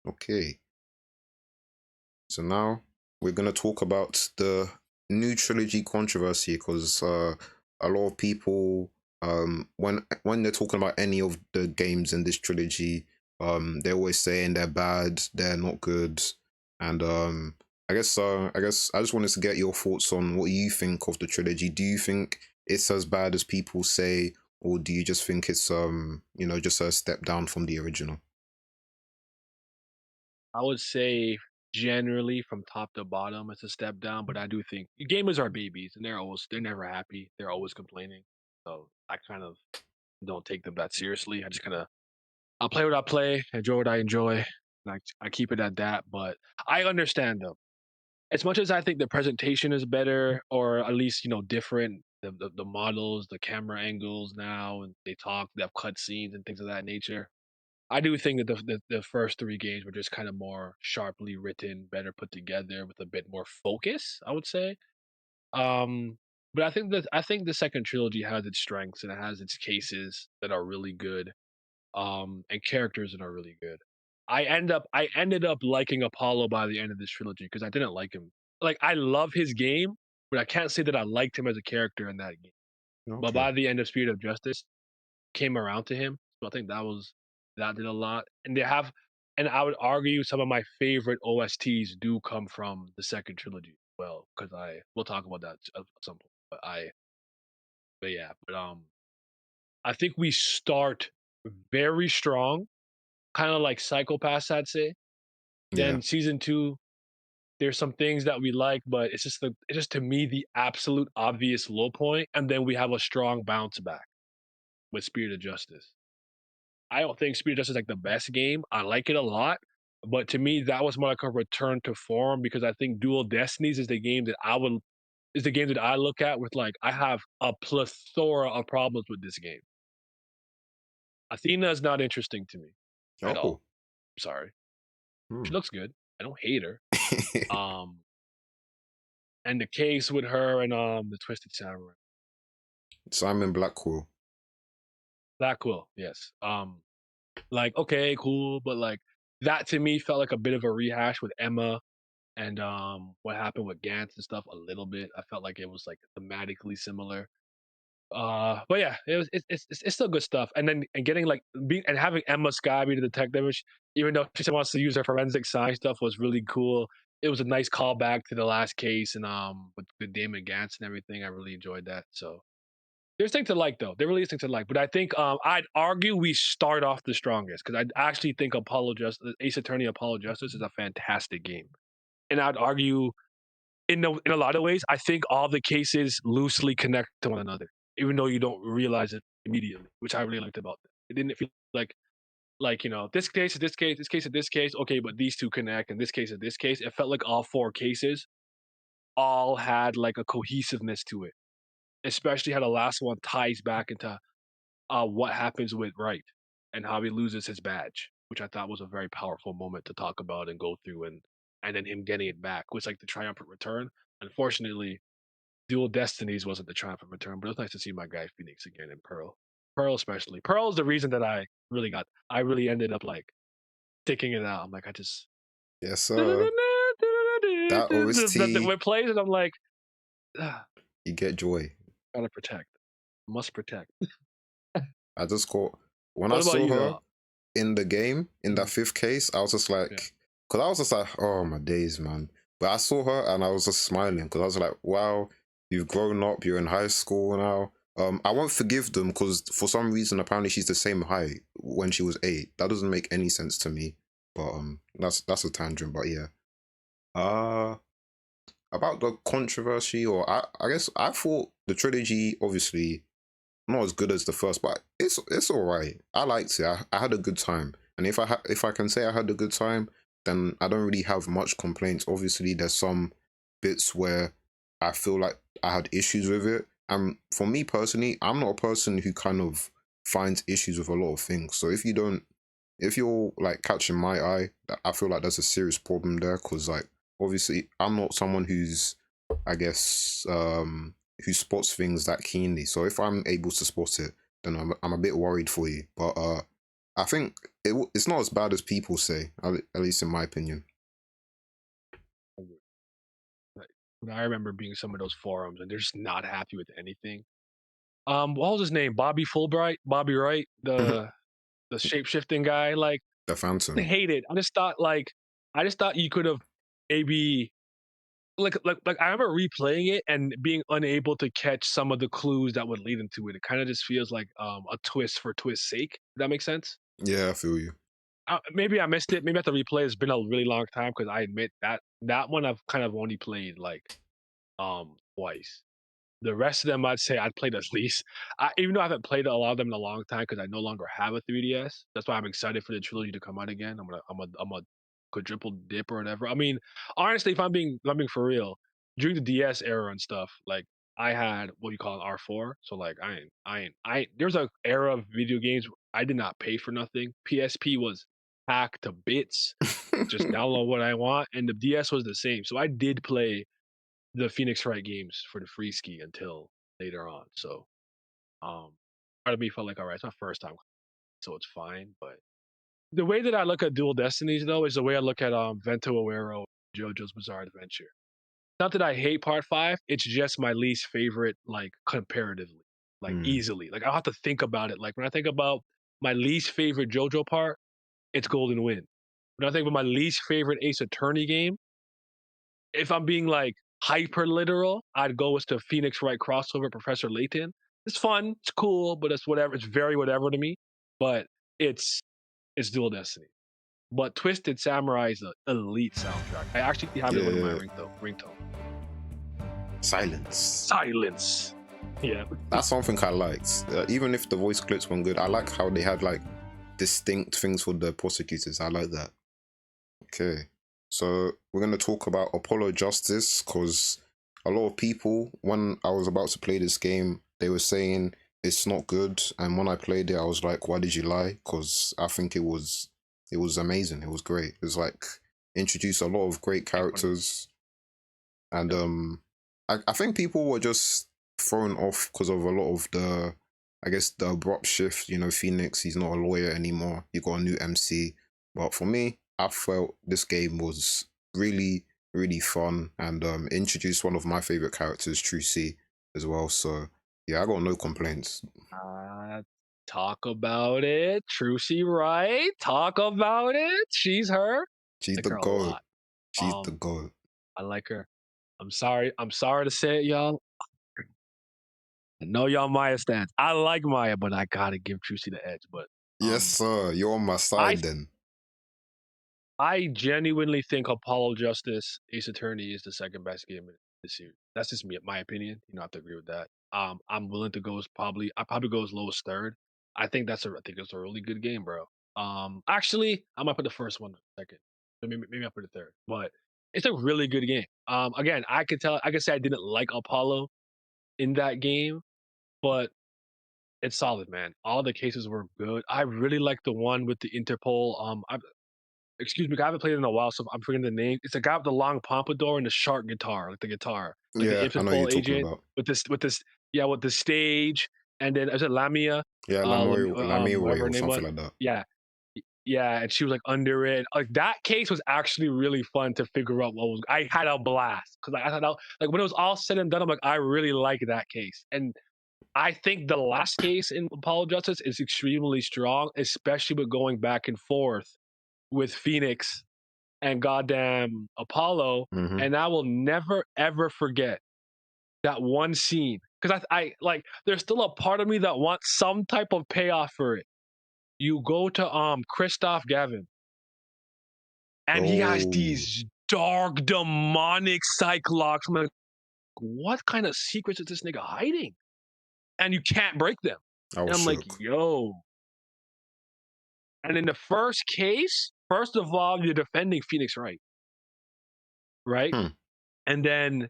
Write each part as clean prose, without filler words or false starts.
Okay, so now we're gonna talk about the new trilogy controversy because a lot of people when they're talking about any of the games in this trilogy, they're always saying they're bad, they're not good, and I guess I just wanted to get your thoughts on what you think of the trilogy. Do you think it's as bad as people say, or do you just think it's just a step down from the original? I would say generally from top to bottom, it's a step down, but I do think gamers are babies and they're never happy. They're always complaining. So I kind of don't take them that seriously. I just kind of I'll play what I play, enjoy what I enjoy, and I keep it at that. But I understand though. As much as I think the presentation is better, or at least different, the models, the camera angles now, and they have cutscenes and things of that nature. I do think that the first 3 games were just kind of more sharply written, better put together with a bit more focus, I would say. But I think the second trilogy has its strengths and it has its cases that are really good, and characters that are really good. I ended up liking Apollo by the end of this trilogy because I didn't like him. Like, I love his game, but I can't say that I liked him as a character in that game. But Okay. by the end of Spirit of Justice, came around to him. So I think that did a lot. And I would argue some of my favorite OSTs do come from the second trilogy. Well, because we'll talk about that at some point. But yeah, I think we start very strong, kind of like Psychopaths, I'd say. Yeah. Then season two, there's some things that we like, but it's just to me the absolute obvious low point, and then we have a strong bounce back with Spirit of Justice. I don't think Spirit of Justice is like the best game. I like it a lot, but to me, that was more like a return to form because I think Dual Destinies is the game that I look at with like I have a plethora of problems with this game. Athena is not interesting to me at Oh. all. Sorry, Hmm. she looks good. I don't hate her. Um, and the case with her and the Twisted Samurai, Simon Blackwell. that cool. Yes. Like okay, cool, but like that to me felt like a bit of a rehash with Emma and what happened with Gantz and stuff a little bit. I felt like it was like thematically similar. But yeah, it's still good stuff. And then and getting like being and having Emma Sky be the detective, even though she still wants to use her forensic science stuff, was really cool. It was a nice callback to the last case and with Damon Gantz and everything. I really enjoyed that. So there's things to like though. There really is things to like. But I think I'd argue we start off the strongest because I actually think Apollo Justice Ace Attorney Apollo Justice is a fantastic game. And I'd argue in a lot of ways, I think all the cases loosely connect to one another, even though you don't realize it immediately, which I really liked about it. It didn't feel like this case is this case, this case is this case. Okay, but these two connect, and this case is this case. It felt like all 4 cases all had like a cohesiveness to it, especially how the last one ties back into what happens with Wright and how he loses his badge, which I thought was a very powerful moment to talk about and go through, and then him getting it back was like the triumphant return. Unfortunately, Dual Destinies wasn't the triumphant return, but it was nice to see my guy Phoenix again and Pearl. Pearl especially. Pearl is the reason that I really ended up like sticking it out. I'm like, I just Yes, sir. the That OST, when it plays and I'm like, ah, you get joy. gotta protect. Must protect. I just got when I What about saw you her though? in the game in that Mhm. fifth case, I was just Yeah. like, because I was just like, oh my days, man. But I saw her and I was just smiling because I was like, wow, you've grown up. You're in high school now. I won't forgive them because for some reason apparently she's the same height when she was 8. That doesn't make any sense to me. But that's a tangent. But yeah. Uh about the controversy, or I guess I thought the trilogy obviously not as good as the first, but it's all right. I liked it. I had a good time, and if I can say I had a good time, then I don't really have much complaints. Obviously, there's some bits where I feel like I had issues with it, and for me personally, I'm not a person who kind of finds issues with a lot of things. So if you're like catching my eye, I feel like there's a serious problem there because like obviously I'm not someone who's I guess who spots things that keenly. So if I'm able to spot it, then I'm a bit worried for you. But I think it's not as bad as people say, at least in my opinion. Like, I remember being in some of those forums and they're just not happy with anything. What was his name? Bobby Fulbright, Bobby Wright, the shape shifting guy. Like, The I Phantom. hate it. I just thought you could have maybe like I remember replaying it and being unable to catch some of the clues that would lead into it. It kind of just feels like a twist for twist's sake. Does that make sense? Yeah, I feel you. Maybe I missed it. Maybe I have to replay. It's been a really long time because I admit that one I've kind of only played like twice. The rest of them, I'd say I'd played at least. Even though I haven't played a lot of them in a long time because I no longer have a 3DS. That's why I'm excited for the trilogy to come out again. I'm a quadruple dip or whatever. I mean, honestly, if I'm being for real, during the DS era and stuff, like I had what you call an R4. So like there's a era of video games I did not pay for nothing. PSP was hacked to bits. Just download what I want, and the DS was the same. So I did play the Phoenix Wright games for the free ski until later on. So, part of me felt like, all right, it's my first time, so it's fine. But the way that I look at Dual Destinies, though, is the way I look at Vento Aero, JoJo's Bizarre Adventure. Not that I hate Part Five; it's just my least favorite, like comparatively, like Hmm. easily. Like I have to think about it. Like when I think about my least favorite JoJo part, it's Golden Wind. When I think about my least favorite Ace Attorney game, if I'm being like hyper literal, I'd go with the Phoenix Wright crossover Professor Layton. It's fun, it's cool, but it's whatever. It's very whatever to me. But it's it's Dual Destiny. But Twisted Samurai is an elite soundtrack. I actually have it in one of my Yeah. ringtone. Silence. Silence. Yeah. That's something I liked. Even if the voice clips weren't good, I like how they had like distinct things for the prosecutors. I like that. Okay, so we're gonna talk about Apollo Justice because a lot of people, when I was about to play this game, they were saying it's not good, and when I played it, I was like, "Why did you lie?" Because I think it was amazing. It was great. It was like introduced a lot of great characters, and Yep. I think people were just thrown off because of a lot of the, I guess, the abrupt shift. You know, Phoenix, he's not a lawyer anymore. You got a new MC. But for me, I felt this game was really, really fun and introduced one of my favorite characters, True C, as well. So yeah, I got no complaints. Uh, Talk about it. Trucy, right? Talk about it. She's her. She's Like the her a goat. lot. She's the Um, goat. I like her. I'm sorry. I'm sorry to say it, y'all. I know y'all Maya stands. I like Maya, but I gotta give Trucy the edge. But Yes, sir. You're on my I side then. I genuinely think Apollo Justice Ace Attorney is the second best game in the series. That's just me, my opinion. You don't have to agree with that. I'm willing to go as I probably go as low as third. I think it's a really good game, bro. Actually, I might put the first one second. Maybe I'll put it third. But it's a really good game. Again, I could say I didn't like Apollo in that game, but it's solid, man. All the cases were good. I really like the one with the Interpol. Excuse me, I haven't played it in a while, so I'm forgetting the name. It's a guy with the long pompadour and the shark guitar, like the guitar, like the Yeah, I know you're Interpol talking agent about. with this, yeah, with the stage, and then is it Lamia, Yeah, Lamoy whatever her or name was, something like that. yeah, yeah, and she was like under it. Like that case was actually really fun to figure out what was. I had a blast because I thought like when it was all said and done, I'm like I really like that case, and I think the last case in Apollo Justice is extremely strong, especially with going back and forth with Phoenix and goddamn Apollo, Mm-hmm. and I will never ever forget that one scene because I like there's still a part of me that wants some type of payoff for it. You go to Christoph Gavin, and he has Oh, these dark demonic cyclops. I'm like, what kind of secrets is this nigga hiding? And you can't break them. I And was I'm like, shook. yo. And in the first case, first of all, you're defending Phoenix Wright, right? Hmm. And then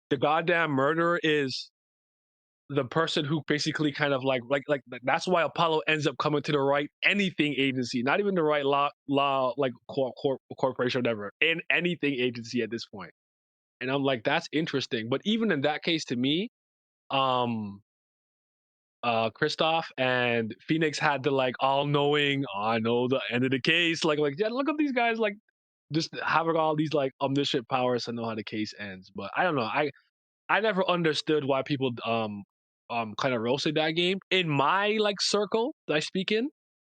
the goddamn murderer is the person who basically kind of like that's why Apollo ends up coming to the right anything agency, not even the right law like corporation or whatever, in anything agency at this point. And I'm like, that's interesting. But even in that case, to me, um, Kristoff, and Phoenix had the like all knowing, oh, I know the end of the case. Like yeah, look at these guys like just having all these like omniscient powers to know how the case ends. But I don't know. I never understood why people kind of roasted that game. In my like circle that I speak in,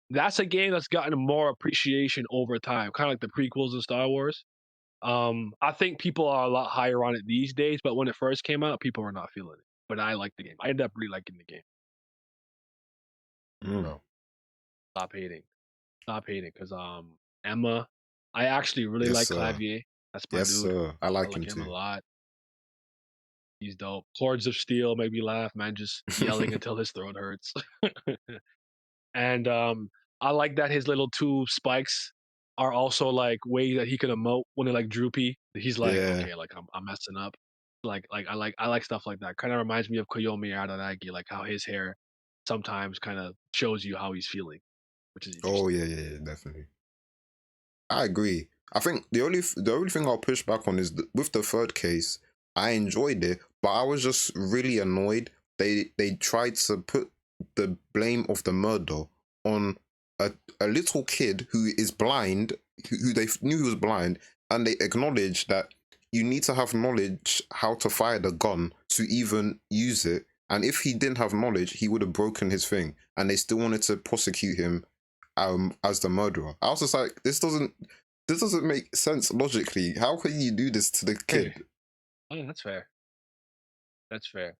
that's a game that's gotten more appreciation over time, kind of like the prequels of Star Wars. I think people are a lot higher on it these days, but when it first came out, people were not feeling it. But I like the game. I ended up really liking the game. Mm. So stop hating. Stop hating. Cause Emma, I actually really Yes, like sir. Clavier. That's my Yes, dude. sir. I I like him like him a too. lot. He's dope. Chords of Steel made me laugh, man, just yelling until his throat hurts. And I like that his little two spikes are also like ways that he can emote when they're like droopy. He's like, Yeah. okay, like I'm messing up. I like stuff like that. Kind of reminds me of Koyomi Aranagi, like how his hair sometimes kind of shows you how he's feeling, which is Oh interesting. yeah, yeah, yeah, definitely. I agree. I think the only thing I'll push back on is with the third case. I enjoyed it, but I was just really annoyed. They tried to put the blame of the murder on a a little kid who is blind, who they knew he was blind, and they acknowledged that you need to have knowledge how to fire the gun to even use it. And if he didn't have knowledge, he would have broken his thing. And they still wanted to prosecute him as the murderer. I was just like, this doesn't make sense logically. How can you do this to the Hey, kid? oh, that's fair. That's fair.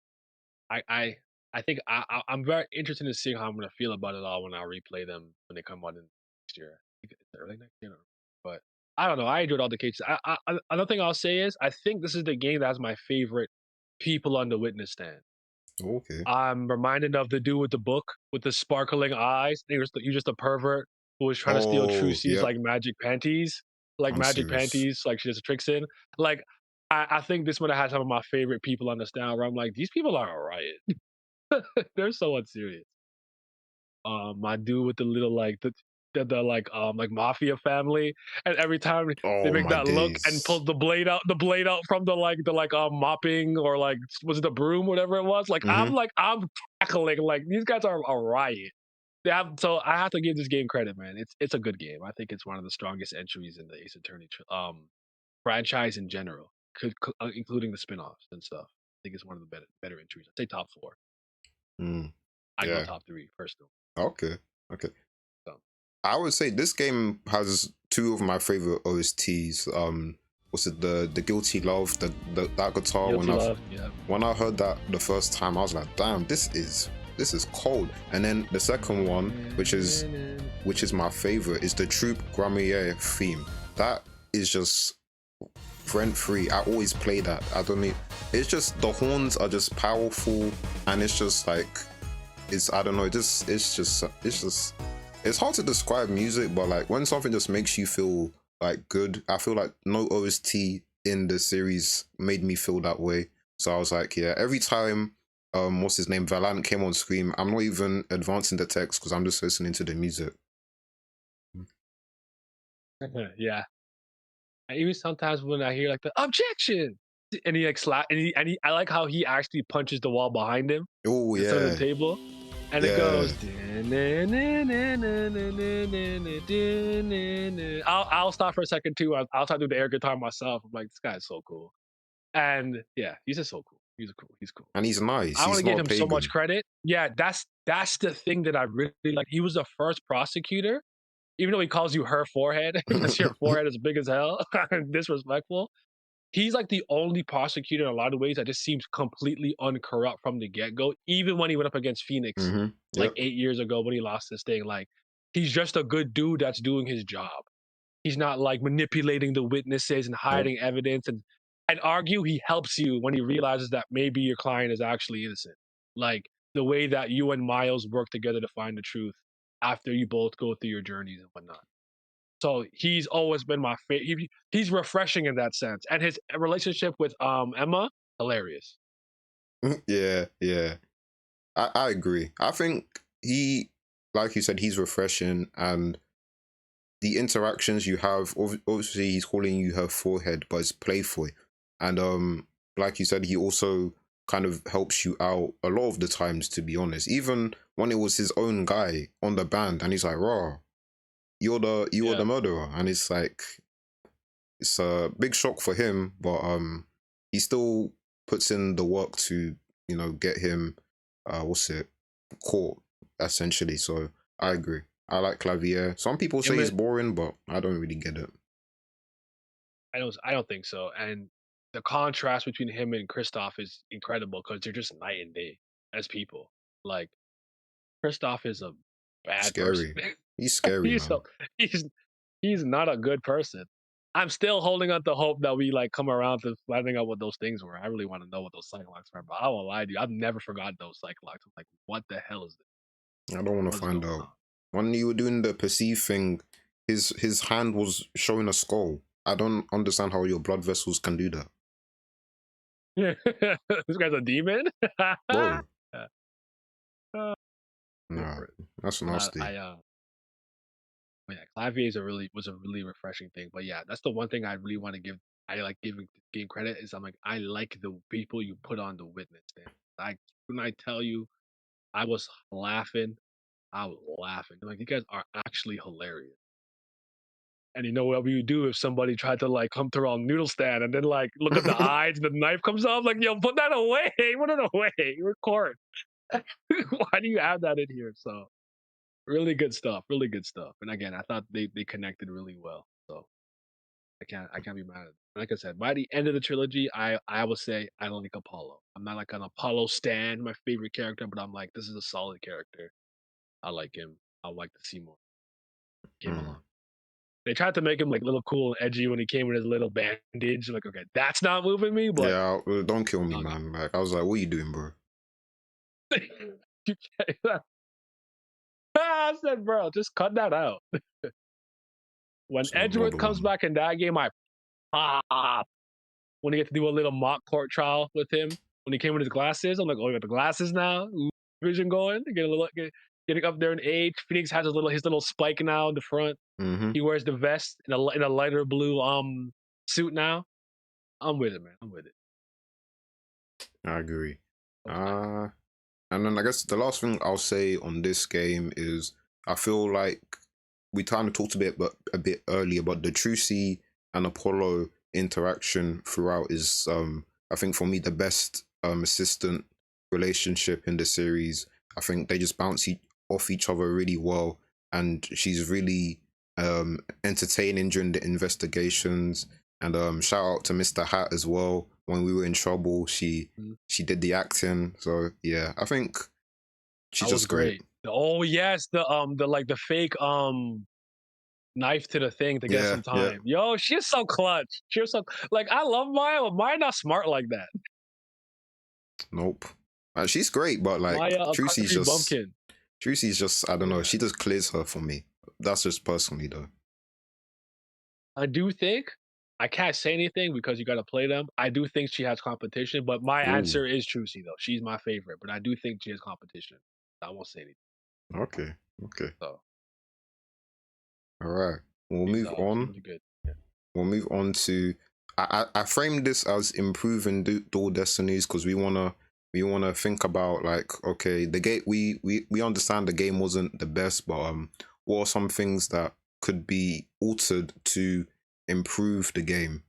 I I I think I'm very interested in seeing how I'm gonna feel about it all when I replay them when they come out in next year. I think it's early next year, but I don't know. I enjoyed all the cases. Another thing I'll say is I think this is the game that has my favorite people on the witness stand. Okay. I'm reminded of the dude with the book with the sparkling eyes. He was just a pervert who was trying to steal Oh, Trucy's yep. like I'm magic serious. panties, like she has tricks in. Like I think this one had some of my favorite people on the stand where I'm like, these people are a riot. They're so unserious. My dude with the little like the like mafia family, and every time they Oh make my that look and pull days. the blade out from the mopping or like was it the broom, whatever it was. Mm-hmm. Like I'm cackling like these guys are a riot. So I have to give this game credit, man. It's a good game. I think it's one of the strongest entries in the Ace Attorney franchise in general, including the spin-offs and stuff. I think it's one of the better entries. I'd say top four. Mm, I go yeah. top three personally. Okay. Okay. So I would say this game has two of my favorite OSTs. Was it the Guilty Love, the that guitar? Guilty Love, yeah. When I heard that the first time, I was like, damn, this is cold. And then the second one, which is my favorite, is the Troop Gramier theme. That is just rent free. I always play that. I don't need. It's just the horns are just powerful, and it's just like it's I don't know. It's hard to describe music, but like when something just makes you feel like good, I feel like no OST in the series made me feel that way. So I was like, yeah, every time what's his name, Valant came on screen, I'm not even advancing the text because I'm just listening to the music. Yeah. And even sometimes when I hear like the objection, and he like slap, I like how he actually punches the wall behind him Oh instead of the yeah, table, and it yeah. goes. I'll stop for a second too. I'll try to do the air guitar myself. I'm like, this guy's so cool, and yeah, he's just so cool. He's cool. He's cool. And he's nice. I want He's to give not a him so much pagan. credit. Yeah, that's the thing that I really like. He was the first prosecutor, even though he calls you her forehead because your forehead is big as hell and disrespectful. He's like the only prosecutor in a lot of ways that just seems completely uncorrupt from the get go. Even when he went up against Phoenix like Yep. 8 years ago when he lost this thing, like he's just a good dude that's doing his job. He's not like manipulating the witnesses and Nope. hiding evidence and argue. He helps you when he realizes that maybe your client is actually innocent. Like the way that you and Miles work together to find the truth after you both go through your journeys and whatnot. So he's always been my favorite. He's refreshing in that sense, and his relationship with Emma, hilarious. Yeah, yeah. I agree. I think like you said, he's refreshing, and the interactions you have. Obviously, he's calling you her forehead, but it's playful, and like you said, he also kind of helps you out a lot of the times, to be honest. Even when it was his own guy on the band, and he's like, "Raw, you are Yeah. the murderer," and it's like it's a big shock for him, but he still puts in the work to get him what's it caught essentially. So I Yeah. agree. I like Clavier. Some people say Him it's and boring, but I don't really get it. I don't think so. And the contrast between him and Kristoff is incredible because they're just night and day as people. Like Kristoff is a bad person. Scary. He's scary, he's a, man. he's he's not a good person. I'm still holding on to hope that we like come around to finding out what those things were. I really want to know what those cyclops were, but I won't lie to you. I've never forgotten those cyclops. I'm like, what the hell is this? I don't want to What's find going out. When you were doing the perceive thing, his hand was showing a skull. I don't understand how your blood vessels can do that, on? This guy's a demon. bro. Nah, Different. that's But nasty. yeah, Clavier is a really was a really refreshing thing. But yeah, that's the one thing I really want to give. I like giving game credit is I'm like I like the people you put on the witness stand. I when I tell you I was laughing, I was laughing. Like you guys are actually hilarious. And you know what we would do if somebody tried to like come through on noodle stand and then like look at the eyes and the knife comes off, like yo, put that away, put it away, record. Why do you have that in here? So really good stuff, really good stuff. And again, I thought they connected really well. So I can't be mad at it. Like I said, by the end of the trilogy, I will say I like Apollo. I'm not like an Apollo stan, my favorite character, but I'm like, this is a solid character. I like him. I would like to see more. Came Mm. along. They tried to make him like a little cool and edgy when he came with his little bandage. Like, okay, that's not moving me, but Yeah, don't kill me, okay. man. Like I was like, what are you doing, bro? You can't- I said, bro, just cut that out. When So Edgeworth another comes one. back in that game, I pop. When he get to do a little mock court trial with him, when he came with his glasses, I'm like, oh, you got the glasses now? Vision going, getting up there in age. Phoenix has his little spike now in the front. Mm-hmm. He wears the vest in a lighter blue suit now. I'm with it, man. I'm with it. I agree. That was nice. Uh and then I guess the last thing I'll say on this game is I feel like we kind of talked a bit earlier, but the Trucy and Apollo interaction throughout is I think for me the best assistant relationship in the series. I think they just bounce off each other really well, and she's really entertaining during the investigations. And shout out to Mr. Hat as well. When we were in trouble, Mhm. she did the acting. So yeah, I think she's That was just great. great. Oh yes, the fake knife to the thing to get Yeah, some yeah. time. Yo, she's so clutch. She's so like I love Maya, but Maya not smart like that. Nope. She's great, but like Maya a country bumpkin. Trucy's just I don't know. Yeah. She just clears her for me. That's just personally though. I do think I can't say anything because you got to play them. I do think she has competition, but my Ooh. answer is Trucy though. She's my favorite, but I do think she has competition. I won't say anything. Okay. Okay. So All right. We'll move she's on. really good. Yeah. We'll move on to. I framed this as improving dual destinies because we wanna think about like okay the game we understand the game wasn't the best, but what are some things that could be altered to improve the game?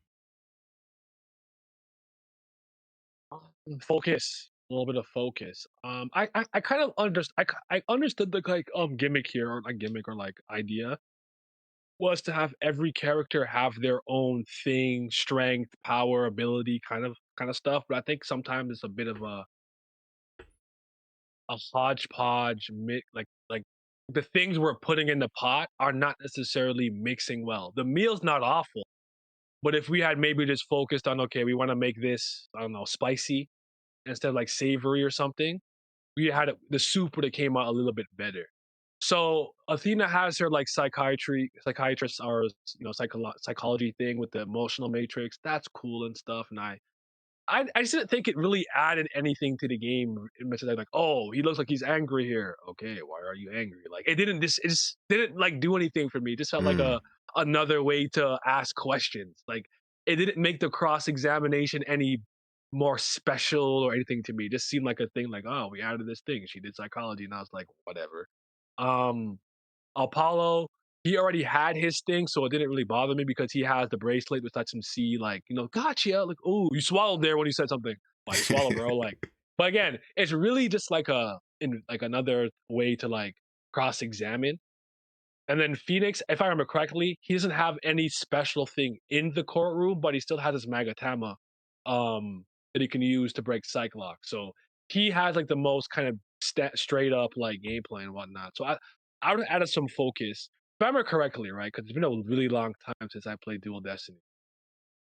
Focus. A little bit of focus. I kind of understand. I understood the like gimmick here or like gimmick or like idea was to have every character have their own thing, strength, power, ability, kind of stuff. But I think sometimes it's a bit of a hodgepodge mix. Like the things we're putting in the pot are not necessarily mixing well. The meal's not awful, but if we had maybe just focused on okay, we want to make this I don't know spicy instead of like savory or something, we had the soup would have came out a little bit better. So Athena has her like psychiatrist or psychology thing with the emotional matrix. That's cool and stuff. And I just didn't think it really added anything to the game. It mentioned like, oh, he looks like he's angry here. Okay, why are you angry? Like it just didn't like do anything for me. It just felt like Hmm. a another way to ask questions. Like it didn't make the cross examination any. more special or anything to me. It just seemed like a thing like, oh, we added this thing. She did psychology, and I was like, whatever. Um, Apollo, he already had his thing, so it didn't really bother me because he has the bracelet, which lets him see, like, gotcha. Like, oh, you swallowed there when you said something. Why you swallow, bro? Like, but again, it's really just like another way to like cross examine. And then Phoenix, if I remember correctly, he doesn't have any special thing in the courtroom, but he still has his Magatama that he can use to break Cyclock. So he has like the most kind of straight up like gameplay and whatnot. So I would have added some focus, if I remember correctly, right? Because it's been a really long time since I played Dual Destiny.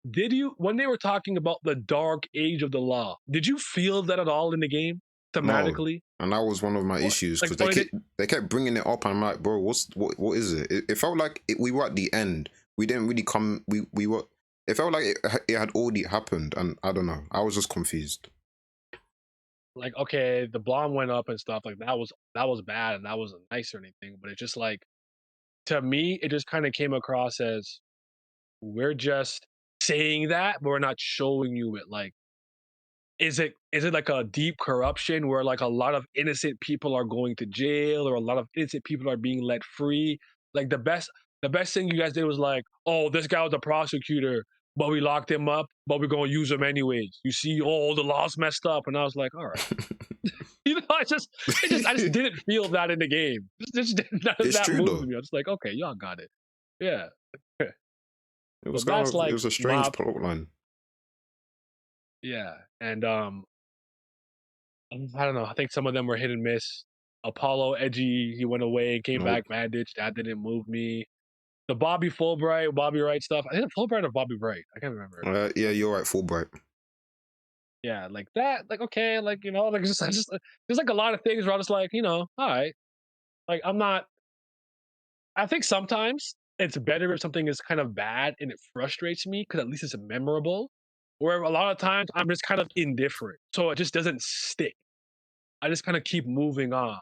Did you, when they were talking about the dark age of the law, did you feel that at all in the game No, thematically? and that was one of my Or, issues like, because or did, they kept bringing it up, and I'm like, bro, what is it? It felt like we were at the end. We didn't really come. We were. It felt like it had already happened, and I don't know. I was just confused. like, okay, the bomb went up and stuff, like that was bad and that wasn't nice or anything, but it just like, to me it just kind of came across as, we're just saying that but we're not showing you it. Like, is it like a deep corruption where like a lot of innocent people are going to jail or a lot of innocent people are being let free? Like, the best thing you guys did was like, oh, this guy was a prosecutor, but we locked him up, but we're gonna use him anyways. You see, oh, the law's messed up, and I was like, all right. I just didn't feel that in the game. None of It's that true moved though. me. I was like, okay, y'all got it. Yeah. It So was that's it like was a strange my, plot line. yeah. And I don't know. I think some of them were hit and miss. Apollo, edgy, he went away and came back Nope. bandaged. That didn't move me. The Bobby Wright stuff. I think Fulbright or Bobby Wright. I can't remember. Yeah, you're right. Fulbright. Yeah, like that. Like, okay, like, like just there's like a lot of things where I was like, all right. Like, I'm not. I think sometimes it's better if something is kind of bad and it frustrates me because at least it's memorable. Where a lot of times I'm just kind of indifferent, so it just doesn't stick. I just kind of keep moving on.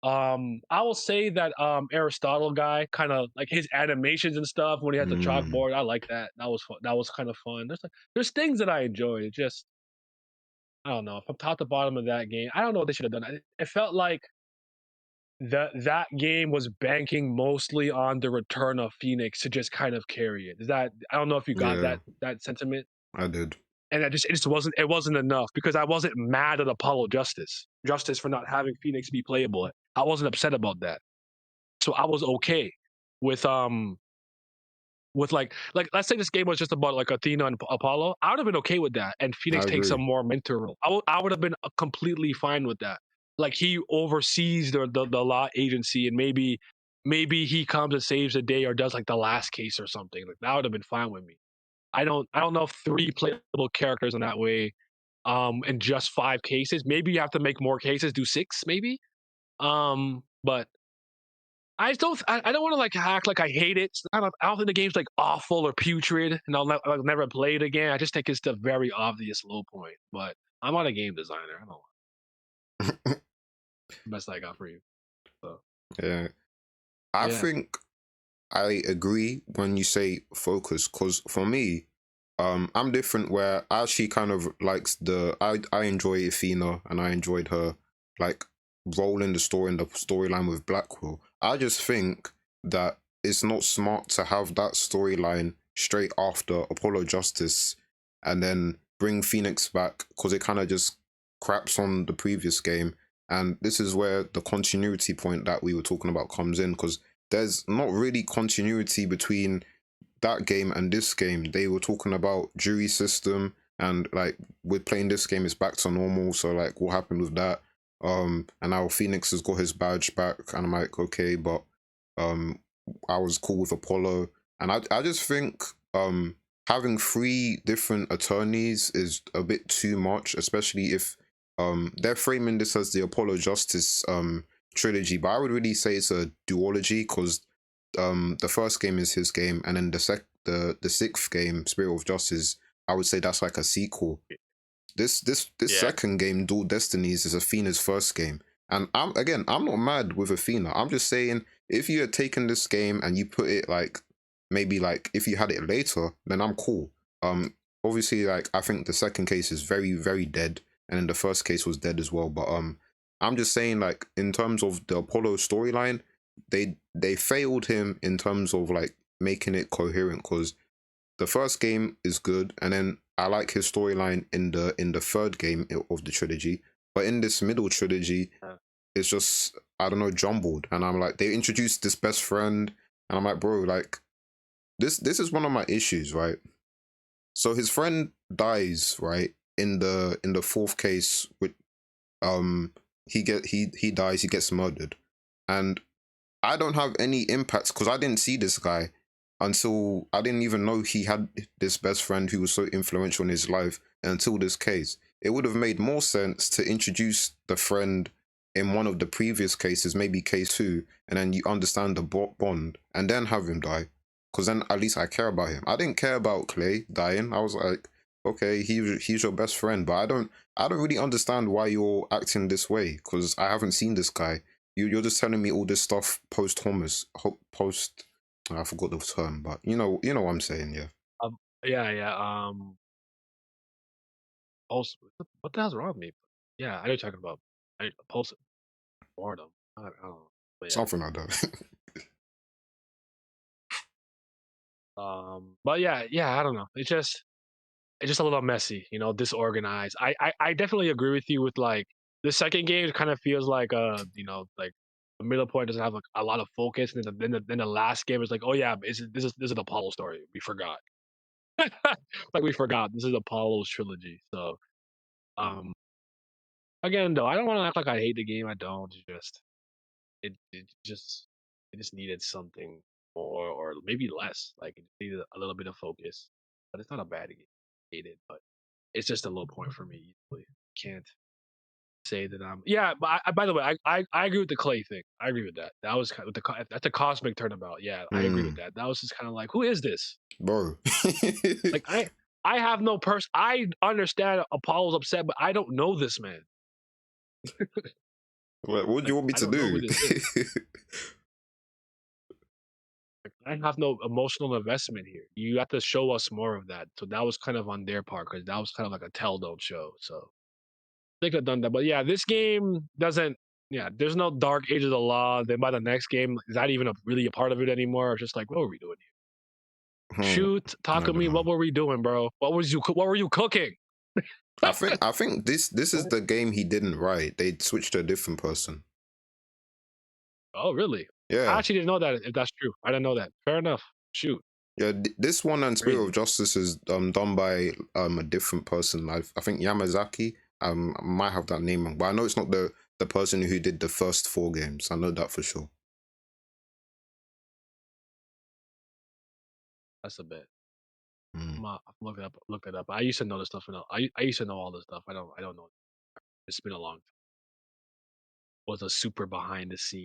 I will say that Aristotle guy, kind of like his animations and stuff when he has the Mm, chalkboard. I like that. That was fun. That was kind of fun. There's things that I enjoy. It just, I don't know, from top to bottom of that game. I don't know what they should have done. It felt like that game was banking mostly on the return of Phoenix to just kind of carry it. Is that, I don't know if you got yeah, that sentiment. I did. And it just wasn't enough because I wasn't mad at Apollo Justice for not having Phoenix be playable. I wasn't upset about that. So I was okay with like let's say this game was just about like Athena and Apollo. I would have been okay with that, and I Phoenix takes a agree. more mentor role. I would have been completely fine with that. Like, he oversees the law agency, and maybe he comes and saves the day or does like the last case or something. Like, that would have been fine with me. I don't know if three playable characters in that way, and just five cases. Maybe you have to make more cases, do six, maybe. But I don't want to like act like I hate it. I don't think the game's like awful or putrid, and I'll never play it again. I just think it's the very obvious low point. But I'm not a game designer. I don't know. The best I got for you. So Yeah, I yeah. think I agree when you say focus, because for me, I'm different. Where I actually kind of likes I enjoy Athena, and I enjoyed her like role in the story and the storyline with Blackwell. I just think that it's not smart to have that storyline straight after Apollo Justice, and then bring Phoenix back because it kind of just craps on the previous game. And this is where the continuity point that we were talking about comes in, because there's not really continuity between that game and this game. They were talking about jury system, and like we're playing this game, it's back to normal. So like, what happened with that? And now Phoenix has got his badge back, and I'm like, okay, but um, I was cool with Apollo, and I just think having three different attorneys is a bit too much, especially if they're framing this as the Apollo Justice trilogy, but I would really say it's a duology, because the first game is his game, and then the sixth game, Spirit of Justice, I would say that's like a sequel. This Yeah. second game, Dual Destinies, is Athena's first game. And I'm not mad with Athena. I'm just saying, if you had taken this game and you put it like, maybe like if you had it later, then I'm cool. obviously, like I think the second case is very, very dead, and then the first case was dead as well. But I'm just saying, like in terms of the Apollo storyline, they failed him in terms of like making it coherent because the first game is good, and then I like his storyline in the third game of the trilogy. But in this middle trilogy, Uh, it's just I don't know jumbled, and I'm like they introduced this best friend, and I'm like, bro, like this is one of my issues, right? So his friend dies, right, in the fourth case with he dies, he gets murdered, and I don't have any impacts because I didn't see this guy until I didn't even know he had this best friend who was so influential in his life until this case. It would have made more sense to introduce the friend in one of the previous cases, maybe case two, and then you understand the bond and then have him die. Because then at least I care about him. I didn't care about Clay dying. I was like, okay, he's your best friend, but I don't really understand why you're acting this way because I haven't seen this guy. You're just telling me all this stuff posthumous, post. I forgot the term, but you know what I'm saying, yeah. yeah, yeah. Also, what the hell's wrong with me? Yeah, I know you're talking about. Pulse boredom. I don't know. But yeah. Something like that. But yeah, yeah. I don't know. It's just a little messy, disorganized. I definitely agree with you with like the second game kind of feels like like the middle point doesn't have like a lot of focus, and then the last game is like, oh yeah, this is an Apollo story. We forgot. Like we forgot. This is Apollo's trilogy. So um again though, I don't want to act like I hate the game. I don't. It just needed something more or maybe less. Like it needed a little bit of focus. But it's not a bad game. I hate it, but it's just a low point for me easily. Can't say that I'm yeah, but by the way, I agree with the Clay thing. I agree with that. That was kind of that's a cosmic turnabout. Yeah, I agree with Mm, that. That was just kind of like, who is this? bro. Like I have no person. I understand Apollo's upset, but I don't know this man. What do you Like want me I to don't know who do? this is. Like, I have no emotional investment here. You have to show us more of that. So that was kind of on their part because that was kind of like a tell don't show. So they could have done that. But yeah, this game doesn't. Yeah, there's no Dark Age of the Law. Then by the next game, is that even really a part of it anymore? It's just like, what were we doing here? Hmm, Shoot, I don't Takumi, know. what were we doing, bro? What were you cooking? I think this is the game he didn't write. They switched to a different person. Oh, really? I Yeah. actually didn't know that. If that's true, I didn't know that. Fair enough. Shoot, Yeah, this one and Spirit of crazy. Justice is done by a different person. I think Yamazaki might have that name wrong, but I know it's not the person who did the first four games. I know that for sure. That's a bit. Mm. I'm look it up. Look it up. I used to know this stuff. I used to know all this stuff. I don't know. It's been a long time. Was a super behind the scene,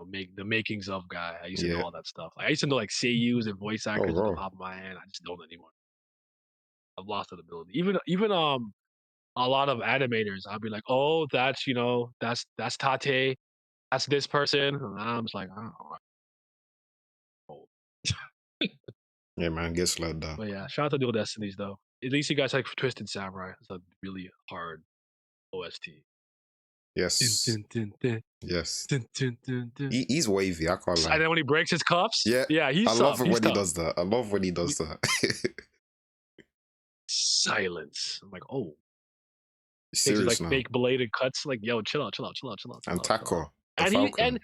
make the makings of guy. I used to know Yeah. all that stuff. Like, I used to know like seiyus and voice Oh, actors at the raw. top of my hand. I just don't anymore. I've lost that ability. Even a lot of animators, I'll be like, oh, that's Tate, that's this person. And I'm just like, oh. Yeah, man, gets like that. But yeah, shout out to Dual Destinies though. At least you guys like Twisted Samurai. It's a really hard OST. Dun, Yes. dun, dun, dun, Yes. dun, dun, dun, dun. He's wavy. I can't And lie. then when he breaks his cuffs, Yeah, yeah, I he's love tough. it He's when he tough. does that. I love when he We- does that. Silence. I'm like, oh, takes his Serious like now. fake belated cuts. Like, yo, chill out, chill out, chill out, chill out, chill And out, chill out. Taka, the And Falcon.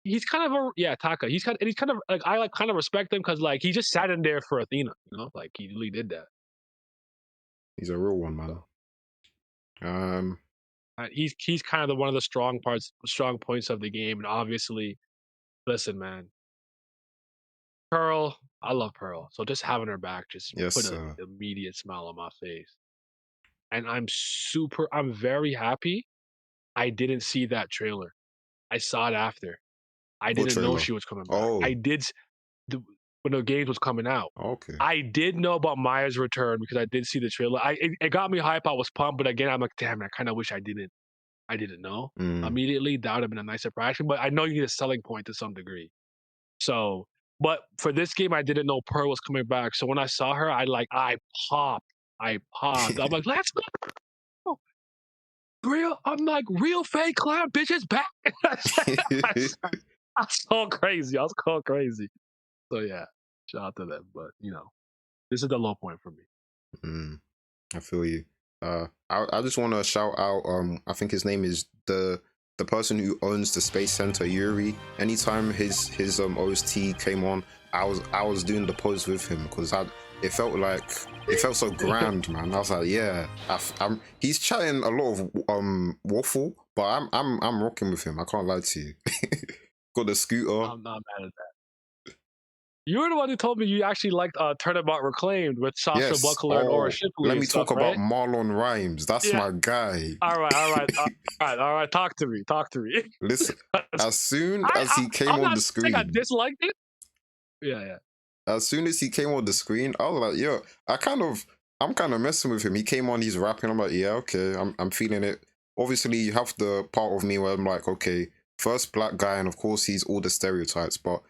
he's kind of a yeah Taka. He's kind of like I like kind of respect him because like he just sat in there for Athena. Like he really did that. He's a real one, man. So Um, he's kind of one of the strong points of the game. And obviously, listen, man, Pearl. I love Pearl. So just having her back just put yes, an immediate smile on my face. And I'm very happy I didn't see that trailer. I saw it after. I what didn't know trailer? she was coming back. I Oh, did the, when the games was coming out. okay. I did know about Maya's return because I did see the trailer. It got me hype. I was pumped, but again, I'm like, damn, I kind of wish I didn't. I didn't know Mm, immediately. That would have been a nice surprise. But I know you need a selling point to some degree. So But for this game, I didn't know Pearl was coming back. So when I saw her, I popped. I popped. I'm like, let's go. Real, I'm like, real fake clown bitch is back. I was going crazy. I was going crazy. So yeah, shout out to them. But this is the low point for me. I feel you. I just want to shout out. I think his name is the person who owns the Space Center, Yuri. Anytime his OST came on, I was doing the pose with him because it felt so grand, man. I was like, yeah, he's chatting a lot of waffle, but I'm rocking with him. I can't lie to you. Got the scooter. I'm not mad at that. You were the one who told me you actually liked Turnabout Reclaimed with Sasha Yes. Buckler and Aura Shipley. Let me talk right? about Marlon Rhymes. That's my guy. All right. Talk to me. Listen, as soon as he came on the screen, I disliked it. Yeah. As soon as he came on the screen, I was like, yo, I'm kind of messing with him. He came on, he's rapping. I'm like, yeah, okay, I'm feeling it. Obviously, you have the part of me where I'm like, okay, first black guy, and of course he's all the stereotypes, but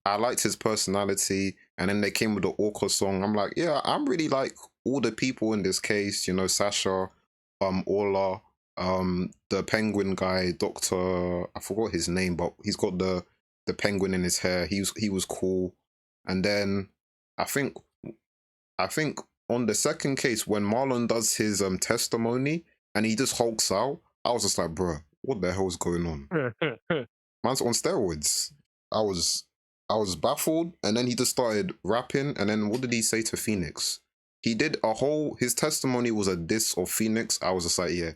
I liked his personality. And then they came with the Orca song. I'm like, yeah, I'm really like all the people in this case. Sasha, Orla, the penguin guy, Doctor. I forgot his name, but he's got the penguin in his hair. He was cool. And then I think on the second case when Marlon does his testimony and he just hulks out, I was just like, bruh, what the hell is going on? Man's on steroids. I was baffled, and then he just started rapping, and then what did he say to Phoenix? He did his testimony was a diss of Phoenix. I was just like, yeah.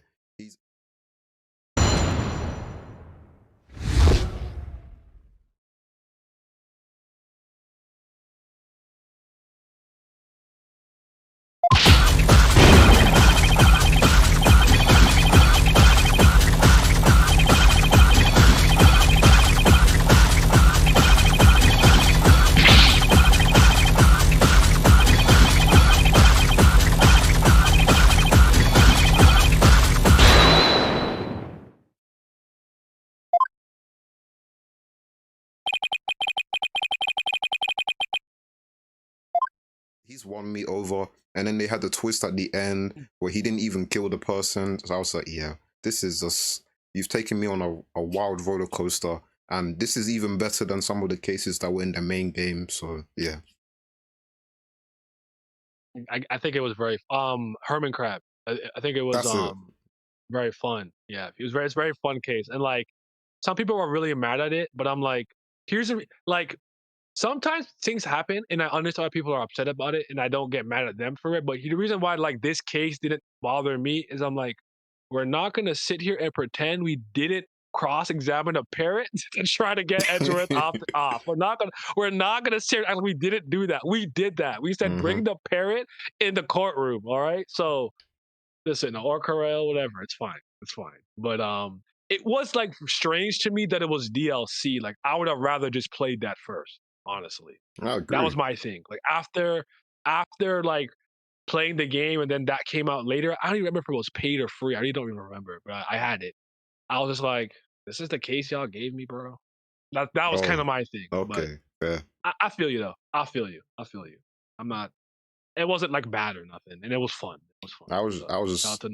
He's won me over. And then they had the twist at the end where he didn't even kill the person. So I was like, yeah, this is just, you've taken me on a wild roller coaster. And this is even better than some of the cases that were in the main game. So yeah. I think it was very Herman Crab. I think it was very fun. Yeah, it's a very fun case. And like some people were really mad at it, but I'm like, sometimes things happen and I understand why people are upset about it and I don't get mad at them for it. But the reason why like this case didn't bother me is I'm like, we're not gonna sit here and pretend we didn't cross-examine a parrot and try to get Edgeworth off. We're not gonna sit here like we didn't do that. We did that. We said bring the parrot in the courtroom. All right. So listen, or Corel, whatever, it's fine. But it was like strange to me that it was DLC. Like I would have rather just played that first. Honestly, that was my thing. Like after like playing the game and then that came out later, I don't even remember if it was paid or free. I really don't even remember, but I had it. I was just like, this is the case y'all gave me, bro. That was kind of my thing. Okay, fair. I feel you though. I feel you. I'm not. It wasn't like bad or nothing, and it was fun. I was shout out to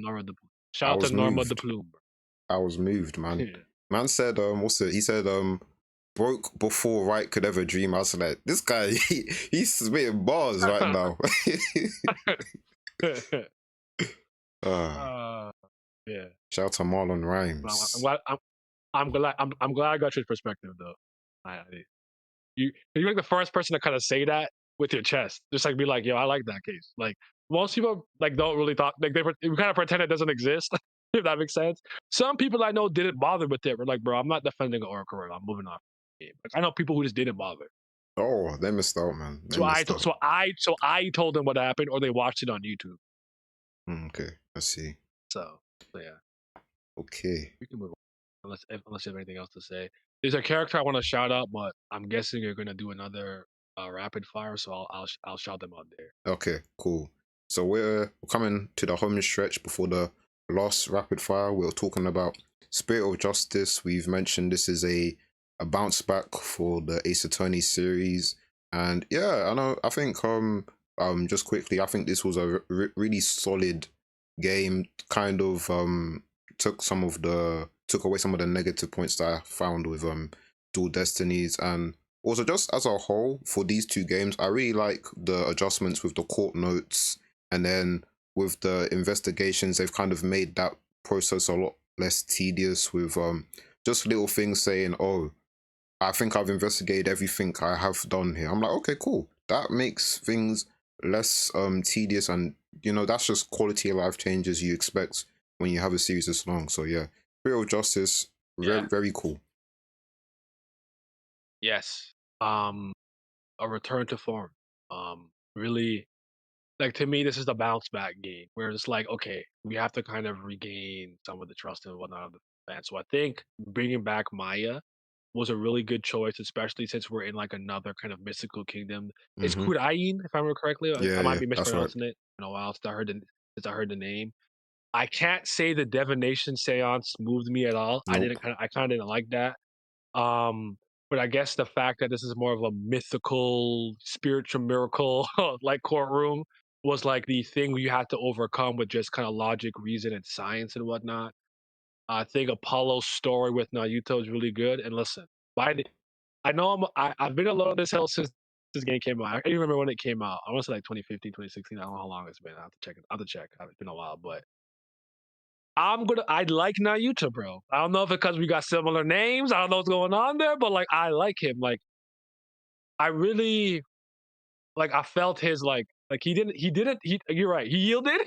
Norma the Plume. I was moved, man. Yeah. Man said, what's it? He said, broke before right could ever dream. I was like, this guy, he's spitting bars right now. Yeah. Shout out to Marlon Rhymes. I'm glad I got your perspective though. You're like the first person to kind of say that with your chest, just like be like, yo, I like that case. Like most people like don't really talk, like they kind of pretend it doesn't exist. If that makes sense. Some people I know didn't bother with it. We're like, bro, I'm not defending Oracle. I'm moving on. Like, I know people who just didn't bother. Oh, they missed out, man. So I told them what happened, or they watched it on YouTube. Okay, I see. So yeah. Okay. We can move on unless you have anything else to say. There's a character I want to shout out, but I'm guessing you're gonna do another rapid fire, so I'll shout them out there. Okay, cool. So we're coming to the home stretch before the last rapid fire. We're talking about Spirit of Justice. We've mentioned this is a a bounce back for the Ace Attorney series. And yeah, I know. I think just quickly, I think this was a really solid game. Kind of took away some of the negative points that I found with Dual Destinies, and also just as a whole for these two games, I really like the adjustments with the court notes, and then with the investigations, they've kind of made that process a lot less tedious with just little things saying, "Oh, I think I've investigated everything I have done here." I'm like, okay, cool. That makes things less tedious, and that's just quality of life changes you expect when you have a series this long. So yeah, Real Justice, Yeah. very very cool. Yes. A return to form. Really, like to me, this is the bounce back game where it's like, okay, we have to kind of regain some of the trust and whatnot of the fans. So I think bringing back Maya was a really good choice, especially since we're in like another kind of mystical kingdom. It's Mm-hmm. Kurain, if I remember correctly. I Yeah, might yeah, be that's right. mispronouncing it in a while since I heard the name. I can't say the divination seance moved me at all. Nope. I kind of didn't like that. Um, but I guess the fact that this is more of a mythical, spiritual miracle like courtroom was like the thing you had to overcome with just kind of logic, reason, and science and whatnot. I think Apollo's story with Naruto is really good. And listen, by the, I know I've been alone on this hill since this game came out. I can't even remember when it came out. I want to say like 2015, 2016. I don't know how long it's been. I have to check it. I have to check. It's been a while, but I like Naruto, bro. I don't know if it's because we got similar names. I don't know what's going on there, but like I like him. Like I really like I felt his like you're right. He yielded.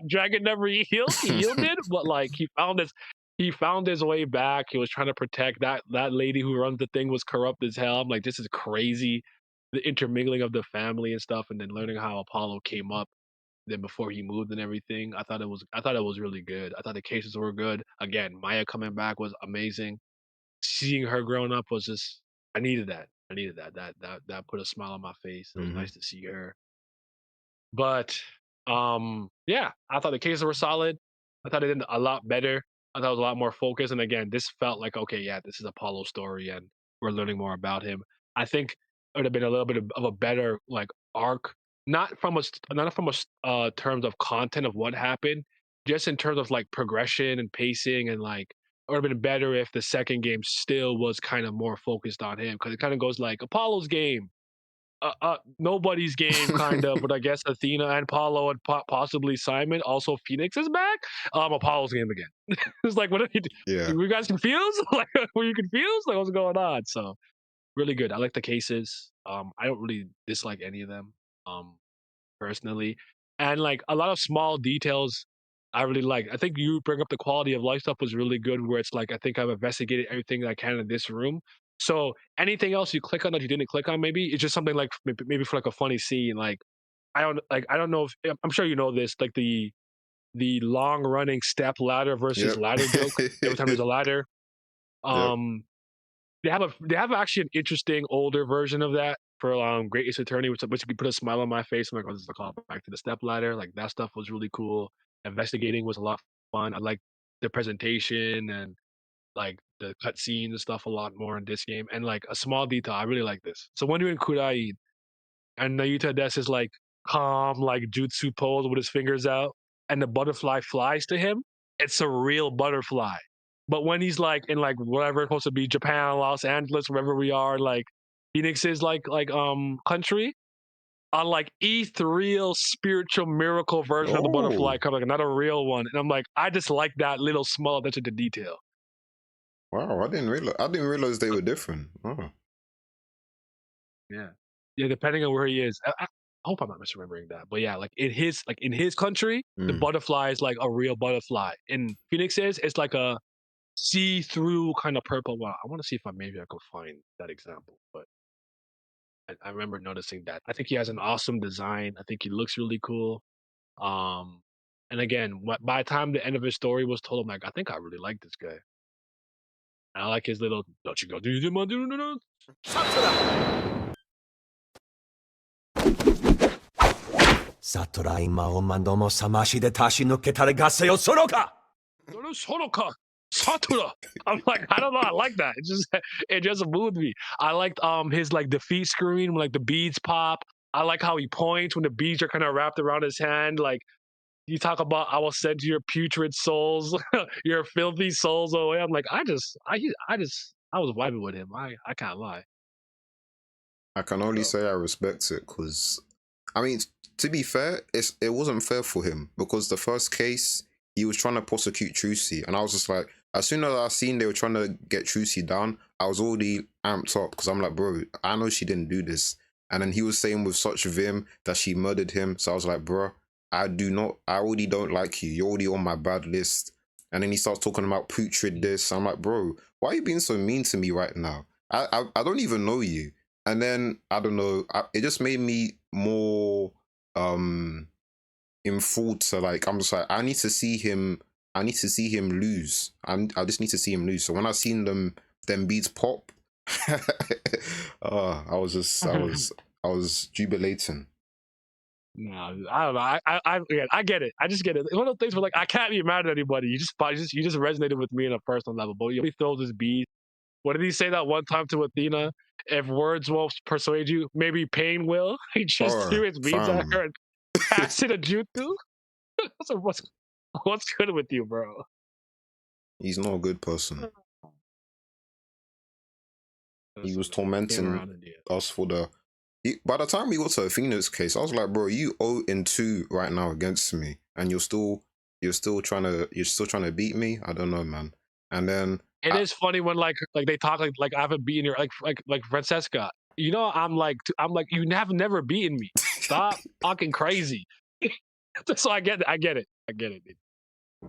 Dragon never healed. He yielded, but like he found his way back. He was trying to protect that lady who runs the thing was corrupt as hell. I'm like, this is crazy. The intermingling of the family and stuff, and then learning how Apollo came up then before he moved and everything. I thought it was really good. I thought the cases were good. Again, Maya coming back was amazing. Seeing her growing up was just I needed that. I needed that. That put a smile on my face. It was Mm-hmm. nice to see her. But yeah, I thought the cases were solid. I thought it did a lot better. I thought it was a lot more focused. And again, this felt like okay, yeah, this is Apollo's story, and we're learning more about him. I think it would have been a little bit of a better like arc, not from terms of content of what happened, just in terms of like progression and pacing, and like it would have been better if the second game still was kind of more focused on him because it kind of goes like Apollo's game, nobody's game, kind of, but I guess Athena and Apollo and possibly Simon. Also, Phoenix is back. Apollo's game again. It's like, what are you? Yeah. Were you guys confused? Like, were you confused? Like, what's going on? So, really good. I like the cases. I don't really dislike any of them. Personally, and like a lot of small details I really like. I think you bring up the quality of life stuff was really good where it's like I think I've investigated everything that I can in this room. So anything else you click on that you didn't click on, maybe it's just something like maybe for like a funny scene. Like I don't know if I'm sure you know this, like the long running step ladder versus Yep. ladder joke. Every time there's a ladder. Yep. They have actually an interesting older version of that for Great Ace Attorney, which could put a smile on my face. I'm like, oh, this is a call back to the step ladder. Like that stuff was really cool. Investigating was a lot of fun. I like the presentation and like the cutscenes and stuff a lot more in this game. And like a small detail, I really like this. So when you're in Kurai and Nayuta Des is like calm, like jutsu pose with his fingers out, and the butterfly flies to him. It's a real butterfly. But when he's like in like whatever it's supposed to be, Japan, Los Angeles, wherever we are, like Phoenix's country, on like ethereal spiritual miracle version of the butterfly Oh, coming, like not a real one. And I'm like, I just like that little small attention to detail. wow! I didn't realize they were different. Oh. Yeah. Yeah, depending on where he is. I hope I'm not misremembering that. But yeah, like in his country, the Mm. butterfly is like a real butterfly. In Phoenix is it's like a see-through kind of purple one. I want to see if maybe I could find that example. But I remember noticing that. I think he has an awesome design. I think he looks really cool. Um and again, by the time the end of his story was told, I'm like, I think I really like this guy. And I like his little don't you go do you do no no no サトラ今おまどもさましで足し抜けたれガセよそろかそのか Satura. I'm like, I don't know, I like that. It just moved me. I liked his like defeat screen when like the beads pop. I like how he points when the beads are kind of wrapped around his hand. Like you talk about, I will send your putrid souls, your filthy souls away. I'm like, I was vibing with him. I can't lie. I can only So say I respect it because, I mean, to be fair, it wasn't fair for him because the first case he was trying to prosecute Trucy, and I was just like, as soon as I seen they were trying to get Trucy down, I was already amped up because I'm like, bro, I know she didn't do this, and then he was saying with such vim that she murdered him, so I was like, bro, I already don't like you. You're already on my bad list. And then he starts talking about putrid this. I'm like, bro, why are you being so mean to me right now? I don't even know you. And then I don't know, it just made me more in full to like, I'm just like, I need to see him lose. I just need to see him lose. So when I seen them beats pop, I was just I was jubilating. no, I don't know. Again, I get it. I just get it. It's one of those things where like I can't be mad at anybody. You just resonated with me on a personal level. But he throws his beat. What did he say that one time to Athena? If words won't persuade you, maybe pain will. He just threw his beads at Fam, her and passed it a jutsu. So what's good with you, bro? he's not a good person. He Listen, was man, he came tormenting around in the end. us for the. By the time we got to Athena's case, I was like, bro, you 0-2 right now against me, and you're still trying to beat me. I don't know, man. And then It is funny when like they talk like I haven't beaten your like Francesca. You know, I'm like you have never beaten me. Stop talking crazy. So I get it. I get it. Dude.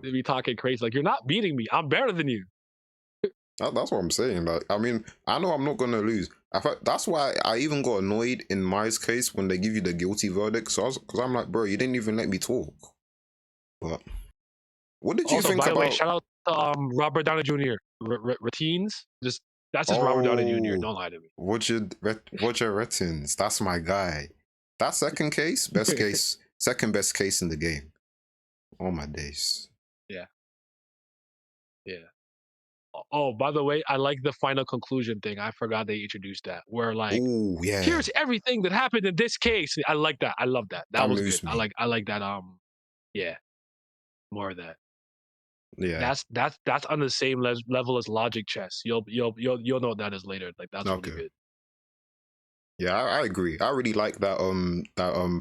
They be talking crazy like you're not beating me. I'm better than you. that's what I'm saying. Like, I mean, I know I'm not gonna lose. That's why I even got annoyed in Mai's case when they give you the guilty verdict. So because I'm like, bro, you didn't even let me talk. But what did you Also, think by the way, about? shout out to Robert Downey Jr. Routines. Just that's just Robert Downey Jr. Oh, Don't lie to me. Roger Rettins. That's my guy. That second best case in the game. All my days. Yeah, yeah. Oh, by the way, I like the final conclusion thing. I forgot they introduced that. Where like, Oh yeah, here's everything that happened in this case. I like that. I love that. that That was good. moves me. I like that. Yeah, more of that. Yeah. That's on the same level as logic chess. You'll know what that is later. Like that's really Okay. good. Yeah, I agree. I really like that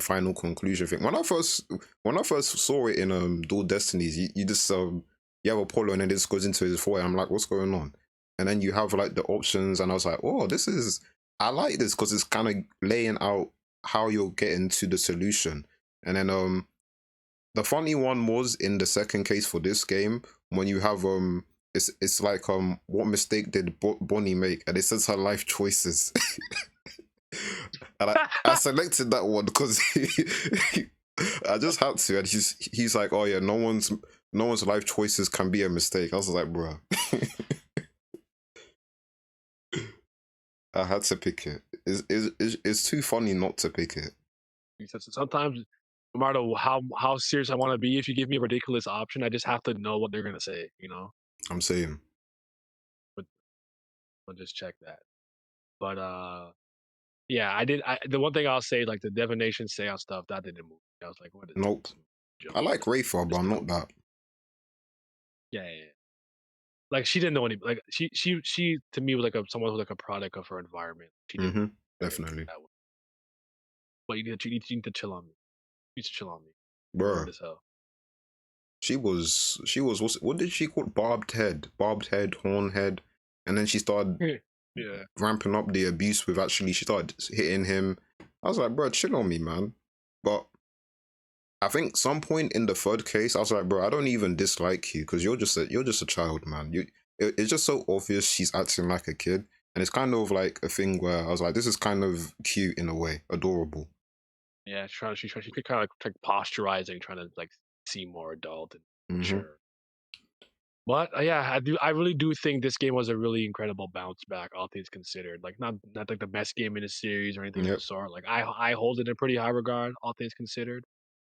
final conclusion thing. When I first saw it in Dual Destinies, you just you have Apollo and then it just goes into his forehead. I'm like, what's going on? And then you have like the options, and I was like, oh, I like this because it's kind of laying out how you're getting to the solution. And then the funny one was in the second case for this game when you have it's like what mistake did Bonnie make, and it says her life choices. And I selected that one because I just had to, and he's like, oh yeah, no one's life choices can be a mistake. I was like, bro, I had to pick it. It's too funny not to pick it. Because sometimes, no matter how serious I want to be, if you give me a ridiculous option, I just have to know what they're gonna say. You know, I'm saying but I'll just check that. But yeah, I did. The one thing I'll say, like the divination seance stuff, that didn't move. I was like, what is nope. this? Joke. I like Rayfar, but Just I'm no. not that. Yeah. Like she didn't know any. Like she to me was like someone who was like a product of her environment. She didn't. Definitely, That way. But you need to chill on me. You need to chill on me. You're bro. weird as hell. She was what did she call it? Barbed head, horn head, and then she started Yeah. ramping up the abuse with she started hitting him. I was like, bro, chill on me, man. But I think some point in the third case, I was like, bro, I don't even dislike you because you're just a child, man. It's just so obvious she's acting like a kid, and it's kind of like a thing where I was like, this is kind of cute in a way, adorable. Yeah. She could kind of like posturizing, trying to like seem more adult and Mm-hmm. mature. But yeah, I really do think this game was a really incredible bounce back, all things considered. Like not like the best game in the series or anything of the Yep. sort. Like I hold it in pretty high regard, all things considered.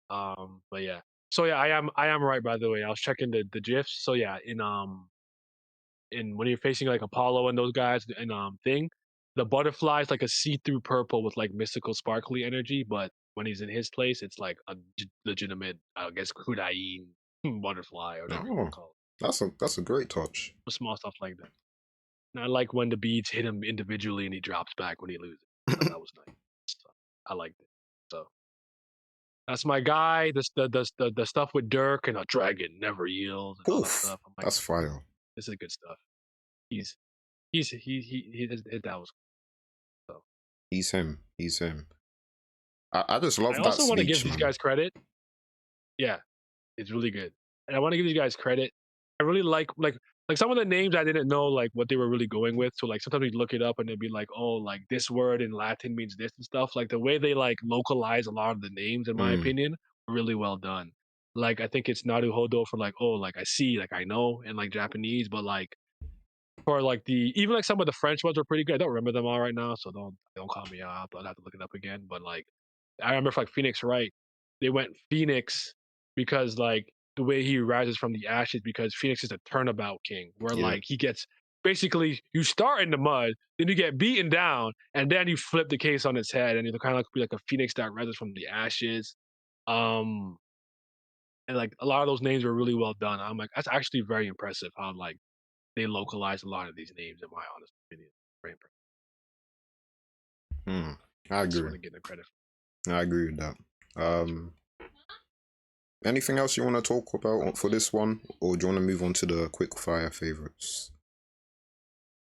But yeah. So yeah, I am right by the way. I was checking the gifs. So yeah, in when you're facing like Apollo and those guys and thing, the butterfly is like a see-through purple with like mystical sparkly energy, but when he's in his place, it's like a legitimate, I guess, Kudain butterfly or whatever you want Oh, to call it. that's a great touch. Small stuff like that. And I like when the beads hit him individually and he drops back when he loses. That was nice. So, I liked it. So that's my guy. The stuff with Dirk and a dragon never yields and all that Oof, stuff. I'm like, that's fire. this is good stuff. He's that was so. He's him. He's him. I just I love that also want to give speech, these man. guys credit. Yeah, it's really good, and I want to give these guys credit. I really like some of the names I didn't know like what they were really going with. So like sometimes you look it up and they'd be like, oh, like this word in Latin means this and stuff. Like the way they like localize a lot of the names, in my Mm, opinion, really well done. Like I think it's Naruhodo for like, oh, like I see, like I know in like Japanese, but like for like the even like some of the French ones were pretty good. I don't remember them all right now, so don't call me out. I'll have to look it up again. But like I remember for like Phoenix Wright, they went Phoenix because like the way he rises from the ashes because Phoenix is a turnabout king, where yeah. like he gets basically you start in the mud, then you get beaten down, and then you flip the case on its head, and you kind of like be like a phoenix that rises from the ashes. Um, and like a lot of those names were really well done. I'm like, that's actually very impressive how like they localized a lot of these names, in my honest opinion. Very impressive. Mm, I I just agree. want to give them credit. I agree with that. Anything else you want to talk about for this one, or do you want to move on to the quickfire favorites?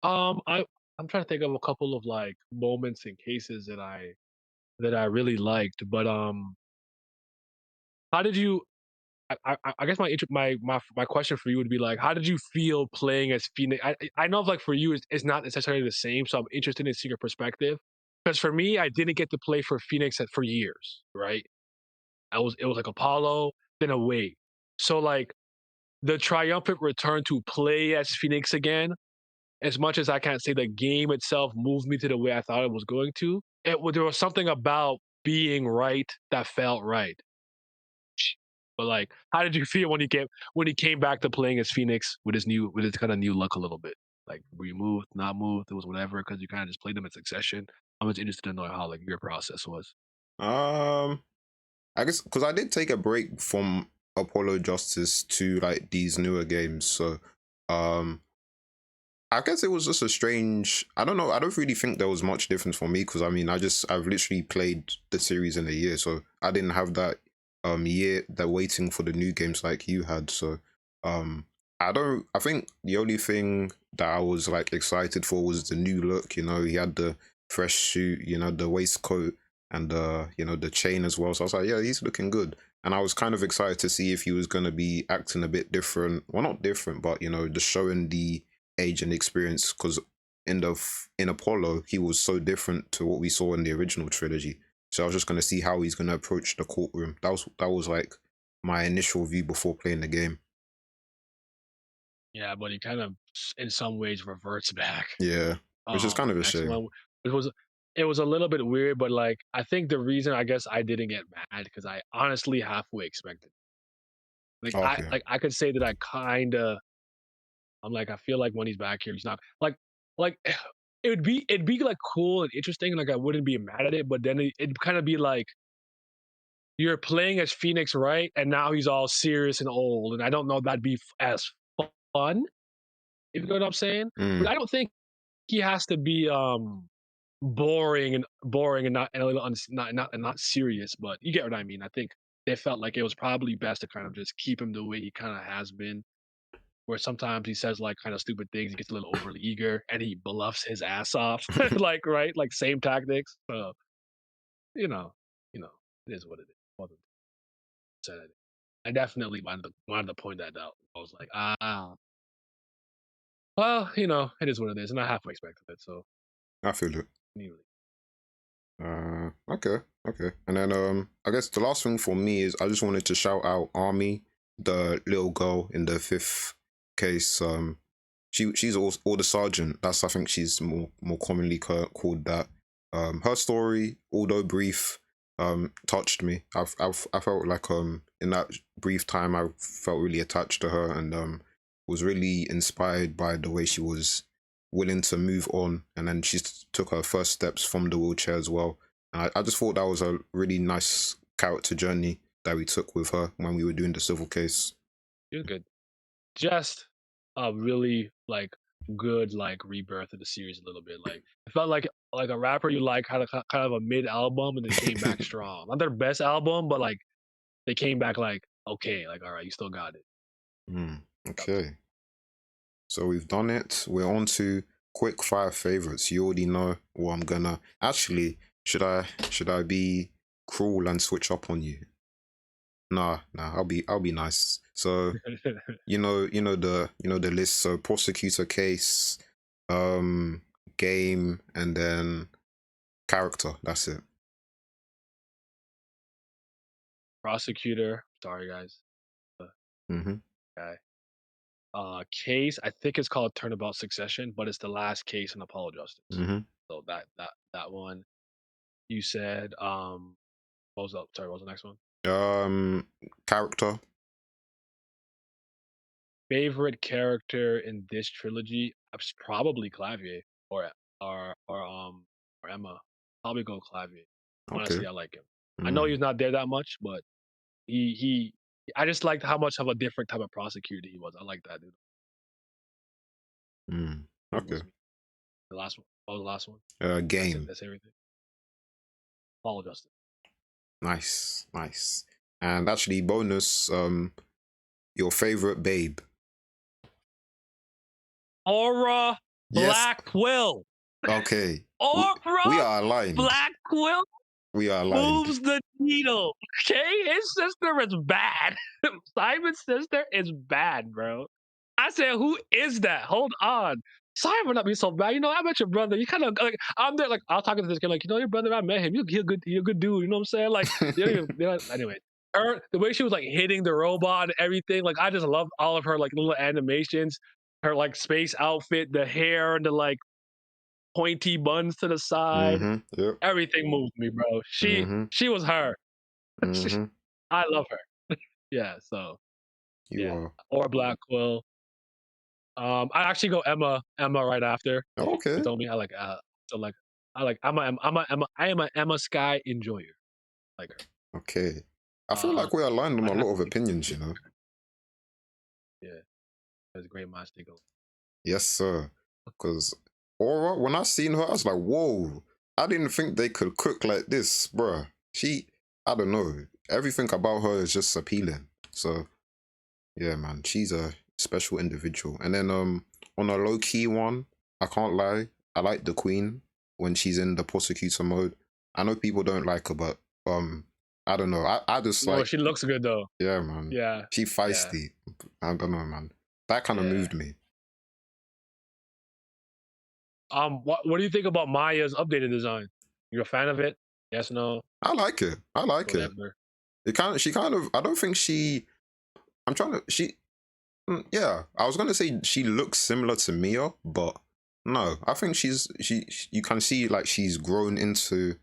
I'm trying to think of a couple of like moments and cases that I really liked, but how did you? I guess my question for you would be like, how did you feel playing as Phoenix? I know like for you it's not necessarily the same, so I'm interested in seeing your perspective. Because for me, I didn't get to play for Phoenix for years, right? It was like Apollo, then away. So like the triumphant return to play as Phoenix again, as much as I can't say the game itself moved me to the way I thought it was going to, there was something about being right that felt right. But like, how did you feel when he came back to playing as Phoenix with his kind of new look a little bit? Like, were you moved, not moved? It was whatever because you kind of just played them in succession. I'm just interested to know how like your process was. Um, I guess because I did take a break from Apollo Justice to like these newer games, so um, I guess it was just a strange. I don't know. I don't really think there was much difference for me because I mean, I've literally played the series in a year, so I didn't have that year that waiting for the new games like you had. So um, I don't. I think the only thing that I was like excited for was the new look. You know, he had the fresh suit. You know, the waistcoat and you know the chain as well. So I was like, yeah, he's looking good. And I was kind of excited to see if he was gonna be acting a bit different. Well, not different, but you know, just showing the age and experience because in Apollo he was so different to what we saw in the original trilogy. So I was just gonna see how he's gonna approach the courtroom. That was like my initial view before playing the game. Yeah, but he kind of in some ways reverts back. Yeah, which is kind of a Next shame. one it was a little bit weird, but like I think the reason I guess I didn't get mad because I honestly halfway expected. Okay. I could say that I kind of I'm like I feel like when he's back here he's not like it'd be like cool and interesting like I wouldn't be mad at it, but then it'd kind of be like you're playing as Phoenix, right? And now he's all serious and old, and I don't know if that'd be as fun. If you know what I'm saying? But Mm. I don't think he has to be boring and not and a little not serious, but you get what I mean. I think they felt like it was probably best to kind of just keep him the way he kind of has been. Where sometimes he says like kind of stupid things, he gets a little overly eager, and he bluffs his ass off, like right, like same tactics. So you know, you know, it is what it is. Wasn't said. I definitely wanted to point that out. I was like, well, you know, it is what it is, and I halfway expected it. So I feel it. anyway. Okay, okay. And then I guess the last thing for me is I just wanted to shout out Army, the little girl in the fifth case. She's all the sergeant. That's I think she's more commonly called that. Her story, although brief, touched me. I felt like in that brief time I felt really attached to her and was really inspired by the way she was willing to move on, and then she took her first steps from the wheelchair as well. And I just thought that was a really nice character journey that we took with her when we were doing the civil case. You're good. Just a really like good like rebirth of the series a little bit. Like it felt like a rapper you like had a kind of a mid album and then came back strong. Not their best album, but like they came back like okay, like all right, you still got it. Okay. So we've done it. We're on to Quickfire Favourites. You already know what I'm gonna. Actually, should I be cruel and switch up on you? Nah. I'll be nice. So you know the list. So prosecutor case, game, and then character. That's it. Prosecutor, sorry guys. Mm-hmm. Okay. Case, I think it's called Turnabout Succession, but it's the last case in Apollo Justice. Mm-hmm. So that one. You said what was up? Sorry, what was the next one? Character. Favorite character in this trilogy? Probably Clavier or Emma. Probably go Clavier. Honestly, Okay. I like him. I know he's not there that much, but he I just liked how much of a different type of prosecutor he was. I like that dude. Okay. The last one. What was the last one? Game. That's everything. Apollo Justice. Nice. And actually, bonus. Your favorite babe. Aura Black Quill. Okay. Aura we are aligned. Black Quill We are aligned. moves the needle. Okay, his sister is bad. Simon's sister is bad, bro. I said, who is that? Hold on. Simon not be so bad. You know, I met your brother. You kind of like I'm there, like I was talking to this kid, like, you know, your brother, I met him. You're a good dude. You know what I'm saying? Like, anyway. The way she was like hitting the robot and everything, like I just loved all of her like little animations, her like space outfit, the hair and the like pointy buns to the side. Yep. Everything moved me, bro. She was her. I love her. Yeah, so you are. Or Black Quill. I actually go Emma right after. Okay. You told me I like I'm a Emma Sky enjoyer. Like her. Okay. I feel like we're aligned on a lot of opinions, you know. Yeah. There's a great match to go. Yes, sir. Because Aura, when I seen her, I was like, whoa. I didn't think they could cook like this, bruh. I don't know. Everything about her is just appealing. So, yeah, man. She's a special individual. And then on a low-key one, I can't lie, I like the Queen when she's in the prosecutor mode. I know people don't like her, but I don't know. I just like... she looks good, though. Yeah, man. Yeah. She feisty. Yeah. I don't know, man. That kind of moved me. What do you think about Maya's updated design? You're a fan of it? Yes, no? I like it. Whatever. She kind of, I don't think yeah, I was gonna say she looks similar to Mia, but no, I think you can see like she's grown into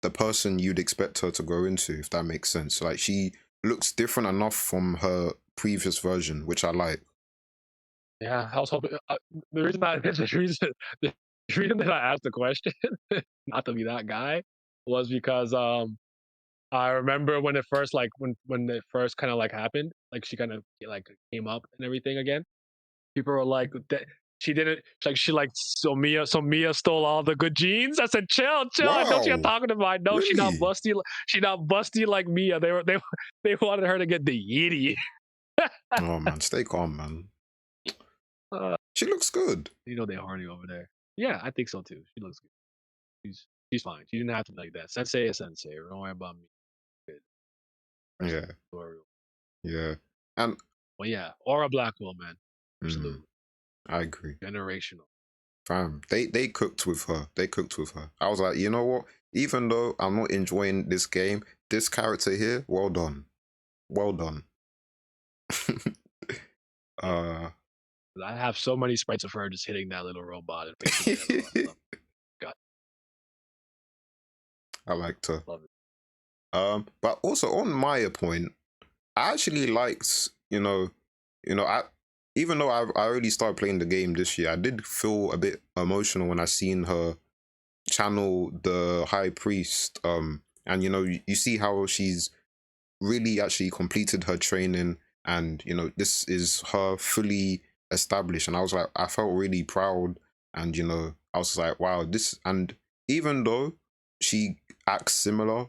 the person you'd expect her to grow into, if that makes sense. Like she looks different enough from her previous version, which I like. Yeah, I was hoping. The reason that I asked the question, not to be that guy, was because I remember when it first when it first kind of like happened, like she kind of like came up and everything again. People were like that she didn't so Mia stole all the good genes. I said chill. Wow. I know what you're talking about. No, really? She not busty like Mia. They wanted her to get the yitty. Oh man, stay calm, man. She looks good. You know they horny over there. Yeah, I think so too. She looks good. She's fine. She didn't have to be like that. Sensei is sensei. Don't worry about me. Good. Yeah. Yeah. And well, yeah, Aura Black Quill, man. Absolutely. I agree. Generational. Fam, they cooked with her. I was like, you know what? Even though I'm not enjoying this game, this character here, well done. I have so many sprites of her just hitting that little robot and facing God. I liked her. Love it. But also on my point, I actually liked, even though I already started playing the game this year, I did feel a bit emotional when I seen her channel the High Priest. And you see how she's really actually completed her training, and this is her fully established. And I was like, I felt really proud, and I was like, wow, this. And even though she acts similar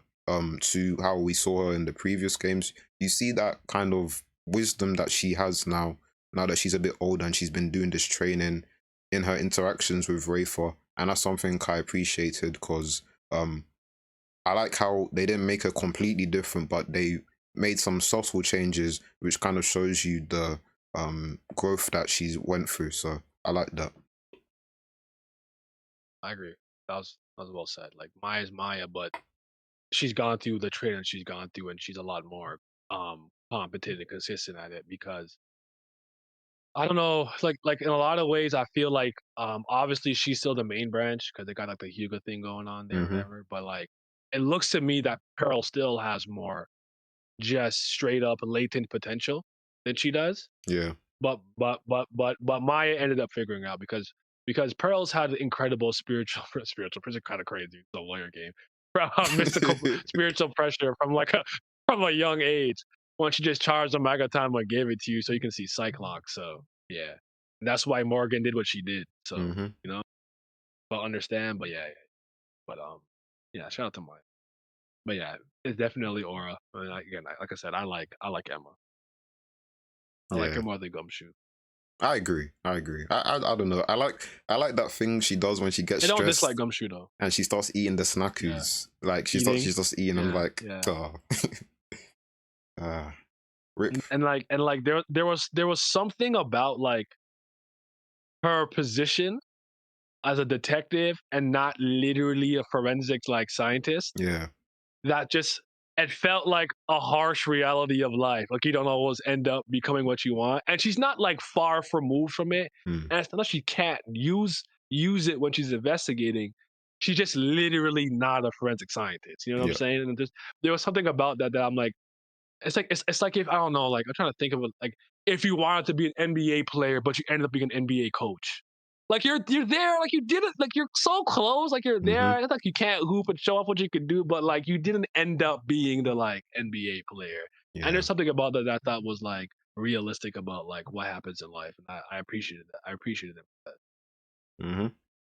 to how we saw her in the previous games, you see that kind of wisdom that she has now that she's a bit older and she's been doing this training in her interactions with Rafa. And that's something I appreciated, because I like how they didn't make her completely different, but they made some subtle changes, which kind of shows you the growth that she's went through. So I like that. I agree. That was well said. Like Maya's Maya, but she's gone through the training she's gone through, and she's a lot more competent and consistent at it. Because I don't know, like in a lot of ways, I feel like obviously she's still the main branch because they got like the Hyuga thing going on there, Mm-hmm. whatever. But like, it looks to me that Pearl still has more just straight up latent potential than she does. Yeah. But Maya ended up figuring out because Pearl's had incredible spiritual pressure, kind of crazy, the lawyer game, mystical spiritual pressure from a young age. Once you just charged the Magatama and gave it to you so you can see Cyclops. So yeah, that's why Morgan did what she did. So Mm-hmm. but understand. But yeah, but yeah, shout out to Maya. But yeah, it's definitely Aura. I mean, again, like I said, I like Emma. I like her Yeah. more than Gumshoe. I agree. I don't know. I like that thing she does when she gets I don't dislike stressed Gumshoe though. and she starts eating the Yeah. snackus. Like she Eating. starts eating. I'm Yeah, like, yeah. oh. Rip. And there was something about like her position as a detective and not literally a forensics like scientist Yeah. that just it felt like a harsh reality of life. Like you don't always end up becoming what you want. And she's not like far removed from it. Mm. And it's not that she can't use it when she's investigating. She's just literally not a forensic scientist. You know what I'm Yeah. saying? And there was something about that I'm like, it's like if I don't know, like I'm trying to think of it, like if you wanted to be an NBA player, but you ended up being an NBA coach. Like you're there, like you did it, like you're so close, like you're Mm-hmm. there. It's like you can't hoop and show off what you could do, but like you didn't end up being the like NBA player. And Yeah. there's something about that I thought was like realistic about like what happens in life, and I appreciated that. I appreciated it. Mm-hmm.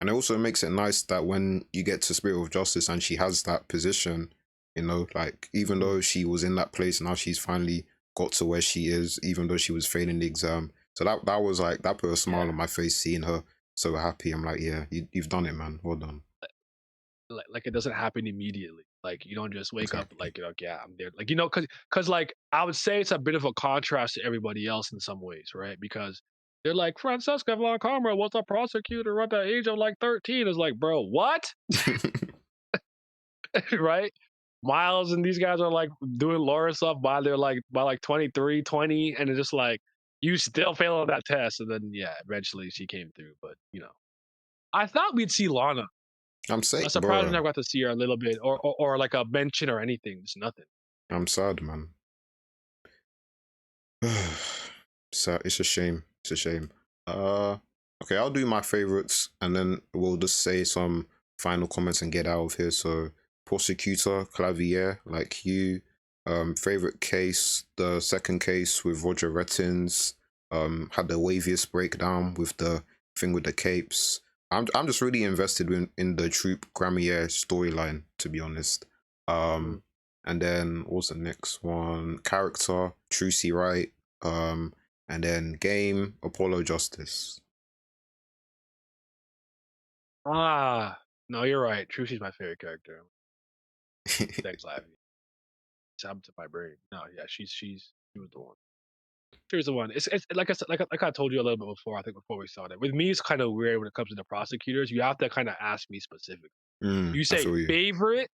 And it also makes it nice that when you get to Spirit of Justice and she has that position, like even though she was in that place, now she's finally got to where she is, even though she was failing the exam. So that was like, that put a smile Yeah. on my face seeing her so happy. I'm like, yeah, you've done it, man. Well done. Like it doesn't happen immediately. Like you don't just wake up Exactly. like you're like, yeah, I'm there. Like because like I would say it's a bit of a contrast to everybody else in some ways, right? Because they're like Francesca Vlacomera was a prosecutor at the age of like 13. It's like, bro, what? Right? Miles and these guys are like doing lawyer stuff by 23, 20, and it's just like you still failing that test. And then yeah, eventually she came through. But I thought we'd see Lana. I'm saying, I'm surprised we bro, never got to see her a little bit, or like a mention or anything. Just nothing. I'm sad, man. So it's a shame. It's a shame. Uh, okay, I'll do my favorites and then we'll just say some final comments and get out of here. So, Prosecutor Clavier, like you. Favorite case, the second case with Roger Rettins. Had the waviest breakdown with the thing with the capes. I'm just really invested in the Troop Gramier storyline, to be honest. Mm. And then what's the next one? Character, Trucy Wright. And then game, Apollo Justice. Ah, no, you're right. Trushi's my favorite character. Thanks, Ivy. It's happened to my brain. No, yeah, she was the one. She was the one. It's like I said, like I told you a little bit before. I think before we started. With me, it's kind of weird when it comes to the prosecutors. You have to kind of ask me specifically. You I say feel you. favorite,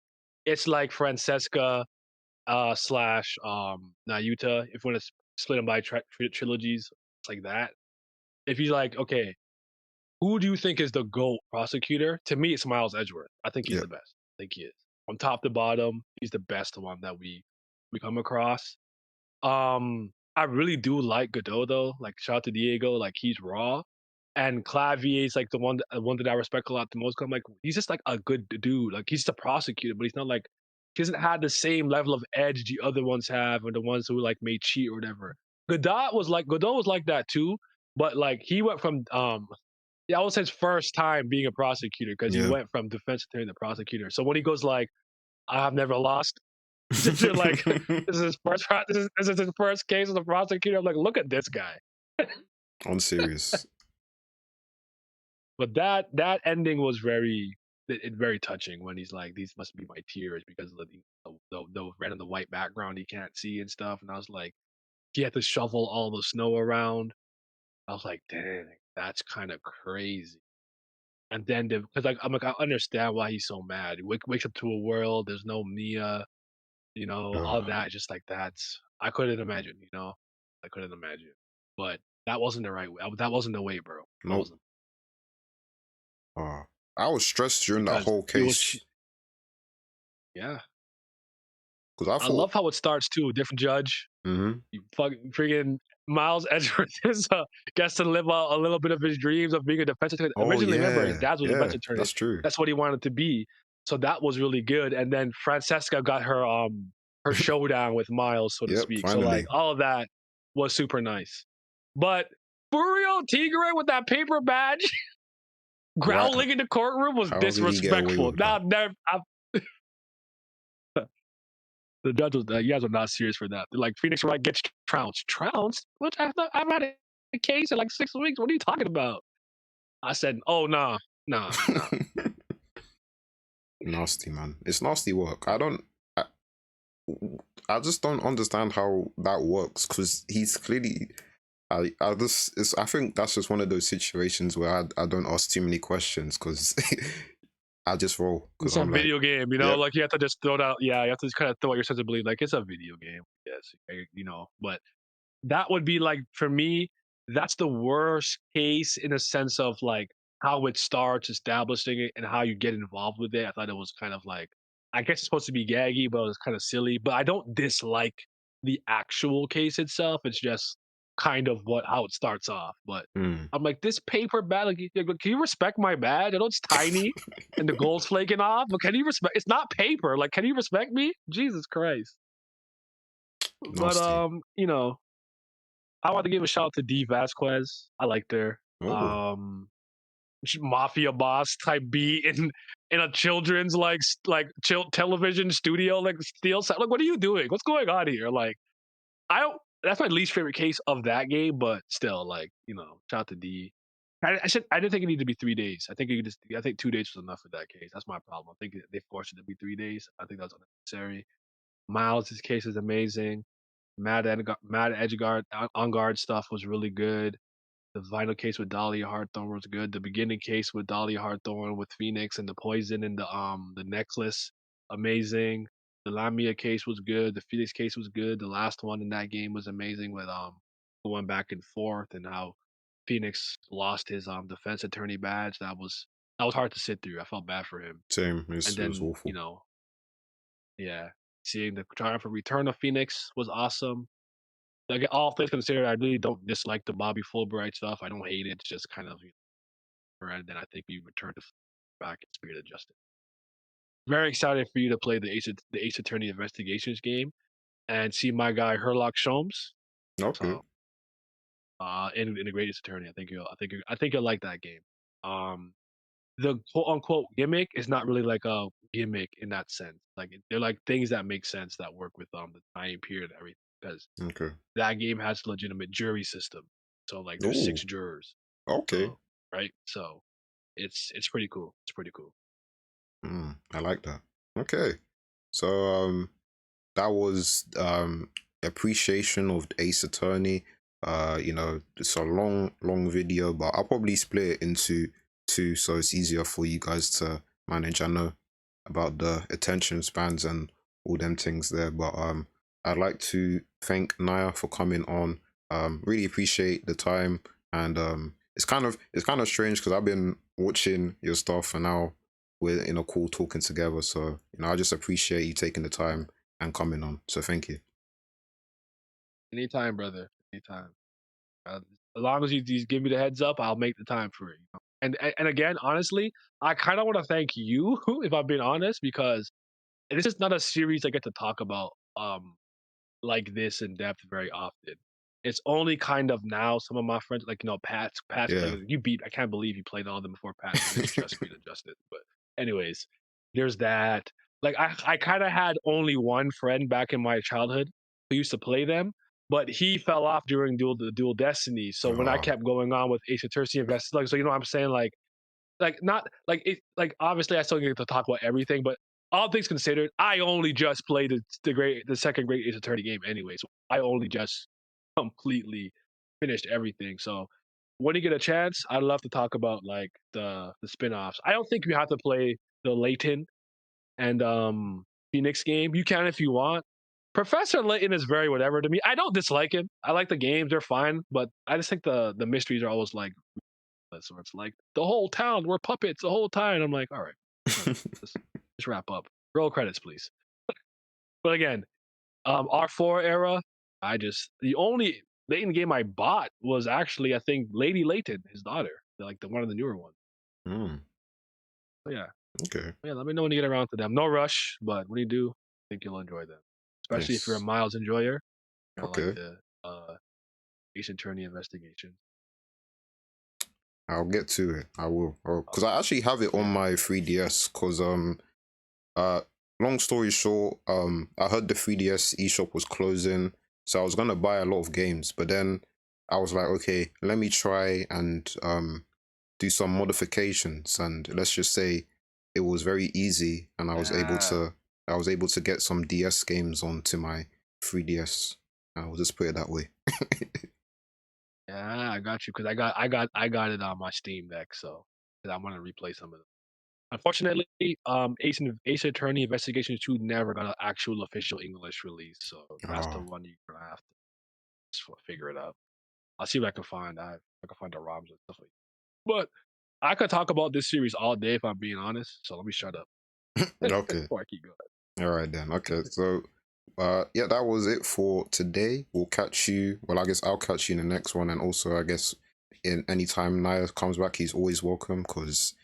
it's like Francesca slash Nayuta. If you want to split them by trilogies, it's like that. If you like, okay, who do you think is the GOAT prosecutor? To me, it's Miles Edgeworth. I think he's Yeah. the best. I think he is. From top to bottom, he's the best one that we come across. I I really do like Godot though. Like shout out to Diego, like he's raw. And Clavier is like the one that I respect a lot the most. 'Cause I'm like, he's just like a good dude. Like he's the prosecutor, but he's not like he doesn't have the same level of edge the other ones have, or the ones who like may cheat or whatever. Godot was like that too, but like he went from yeah, that was his first time being a prosecutor because he Yeah. went from defense attorney to prosecutor. So when he goes like, I've never lost, you're like, this is his first this is his first case as a prosecutor. I'm like, look at this guy. On serious. But that ending was very touching when he's like, these must be my tears because of the red and the white background he can't see and stuff. And I was like, he had to shovel all the snow around. I was like, dang, that's kind of crazy. And then because like I'm like, I understand why he's so mad. He wakes up to a world, there's no Mia, all that. Just like I couldn't imagine, I couldn't imagine. But that wasn't the right way. That wasn't the way, bro. That Nope. wasn't I was stressed during that because whole it was. case Yeah, because I I thought, love how it starts too. Different judge. You fucking freaking Miles Edgeworth is gets to live out a little bit of his dreams of being a defense attorney. oh Originally, remember his yeah, dad was a defense attorney. that's true. That's what he wanted to be. So that was really good. And then Francesca got her showdown with Miles, so to Yep, speak. So finally. like all of that was super nice. But Furio Tigre with that paper badge growling in the courtroom was How did he get away disrespectful. with that? The judge was you guys are not serious for that. They're like Phoenix Wright gets trounced. Trounced? Which I've had a case in like 6 weeks. What are you talking about? I said, oh nah. Nasty, man. It's nasty work. I just don't understand how that works because he's clearly. I think that's just one of those situations where I don't ask too many questions because I just roll. It's a video game, yep. like you have to just throw it out. Yeah, you have to just kind of throw out your sensibility. Like it's a video game, yes, but that would be like for me, that's the worst case in a sense of like how it starts establishing it and how you get involved with it. I thought it was kind of like I guess it's supposed to be gaggy, but it was kind of silly. But I don't dislike the actual case itself. It's just kind of how it starts off. But I'm like, this paper bag, like, can you respect my badge? I know it's tiny and the gold's flaking off, but can you respect? It's not paper. Like, can you respect me? Jesus Christ. Nasty. But I want to give a shout out to D Vasquez. I liked her. Mafia boss type B in a children's like television studio like steel set. Like, what are you doing? What's going on here? Like, that's my least favorite case of that game, but still, like, shout out to D. I didn't think it needed to be 3 days. I think I think 2 days was enough for that case. That's my problem. I think they forced it to be 3 days. I think that was unnecessary. Miles' case is amazing. Mad Edgeguard on guard stuff was really good. The Vinyl case with Dahlia Hawthorne was good. The beginning case with Dahlia Hawthorne with Phoenix and the poison and the necklace, amazing. The Lamia case was good. The Phoenix case was good. The last one in that game was amazing with going back and forth and how Phoenix lost his defense attorney badge. That was hard to sit through. I felt bad for him. Same. And It then was awful. yeah, seeing the triumphant return of Phoenix was awesome. Like all things considered, I really don't dislike the Bobby Fulbright stuff. I don't hate it. It's just kind of, and then I think we return to back in Spirit of Justice. Very excited for you to play the Ace Attorney Investigations game and see my guy Herlock Sholmes. Okay. So, in the Great Ace Attorney, I think you'll like that game. The quote unquote gimmick is not really like a gimmick in that sense. Like they're like things that make sense that work with the time period and everything because that game has a legitimate jury system. So like there's 6 jurors. Okay. Right. So it's pretty cool. It's pretty cool. I like that. Okay. So that was appreciation of Ace Attorney. It's a long video, but I'll probably split it into 2 so it's easier for you guys to manage. I know about the attention spans and all them things there, but I'd like to thank Naya for coming on. Really appreciate the time, and it's kind of strange because I've been watching your stuff and now we're in a call talking together. So I just appreciate you taking the time and coming on. So thank you. Anytime, brother. Anytime. As long as you give me the heads up, I'll make the time for it. You know? And again, honestly, I kind of want to thank you, if I'm being honest, because this is not a series I get to talk about like this in depth very often. It's only kind of now some of my friends, like Pat's Yeah. played. You beat. I can't believe you played all of them before Pat finished chess screen adjusted. But anyways, there's that. Like I kind of had only one friend back in my childhood who used to play them, but he fell off during the dual Destinies. So when I Oh. kept going on with Ace Attorney Invest, like so you know what I'm saying, like not like it like obviously I still get to talk about everything, but all things considered, I only just played the second great Ace Attorney game anyway. So I only just completely finished everything. So when you get a chance, I'd love to talk about like the spin-offs. I don't think you have to play the Layton and Phoenix game. You can if you want. Professor Layton is very whatever to me. I don't dislike him. I like the games, they're fine, but I just think the mysteries are always like so it's like the whole town, we're puppets the whole time. I'm like, all right, let's wrap up. Roll credits, please. But again, R4 era, the only Layton game I bought was actually I think Lady Layton, his daughter, like the one of the newer ones. So yeah, Okay. yeah. Let me know when you get around to them. No rush, but when you do, I think you'll enjoy them. Especially if you're a Nice. Miles enjoyer, kind of like Okay. the Ace Attorney investigation. I'll get to it. I will. Because I actually have it on my 3DS. Because long story short, I heard the 3DS eShop was closing, so I was gonna buy a lot of games, but then I was like, okay, let me try and do some modifications, and let's just say it was very easy, and I was able to get some DS games onto my 3DS. I'll just put it that way. Yeah, I got you because I got it on my Steam Deck, so 'cause I want to replay some of them. Unfortunately, Ace Attorney Investigation 2 never got an actual official English release, so that's the Oh, one you're gonna have to just figure it out. I'll see what I can find. I can find the ROMs and stuff like that. But I could talk about this series all day if I'm being honest, so let me shut up okay. before I keep going. All right then. Okay, so yeah, that was it for today. We'll catch you. Well, I guess I'll catch you in the next one, and also I guess in any time Naya comes back, he's always welcome because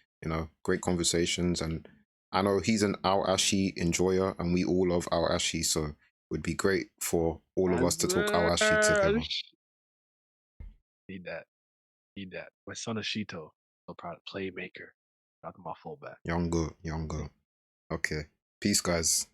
great conversations, and I know he's an Aoashi enjoyer, and we all love Aoashi, so it would be great for all of us to talk Aoashi together. Need that. Need that. My son Ashito, so proud playmaker. Not my fullback. Younger. Okay, peace, guys.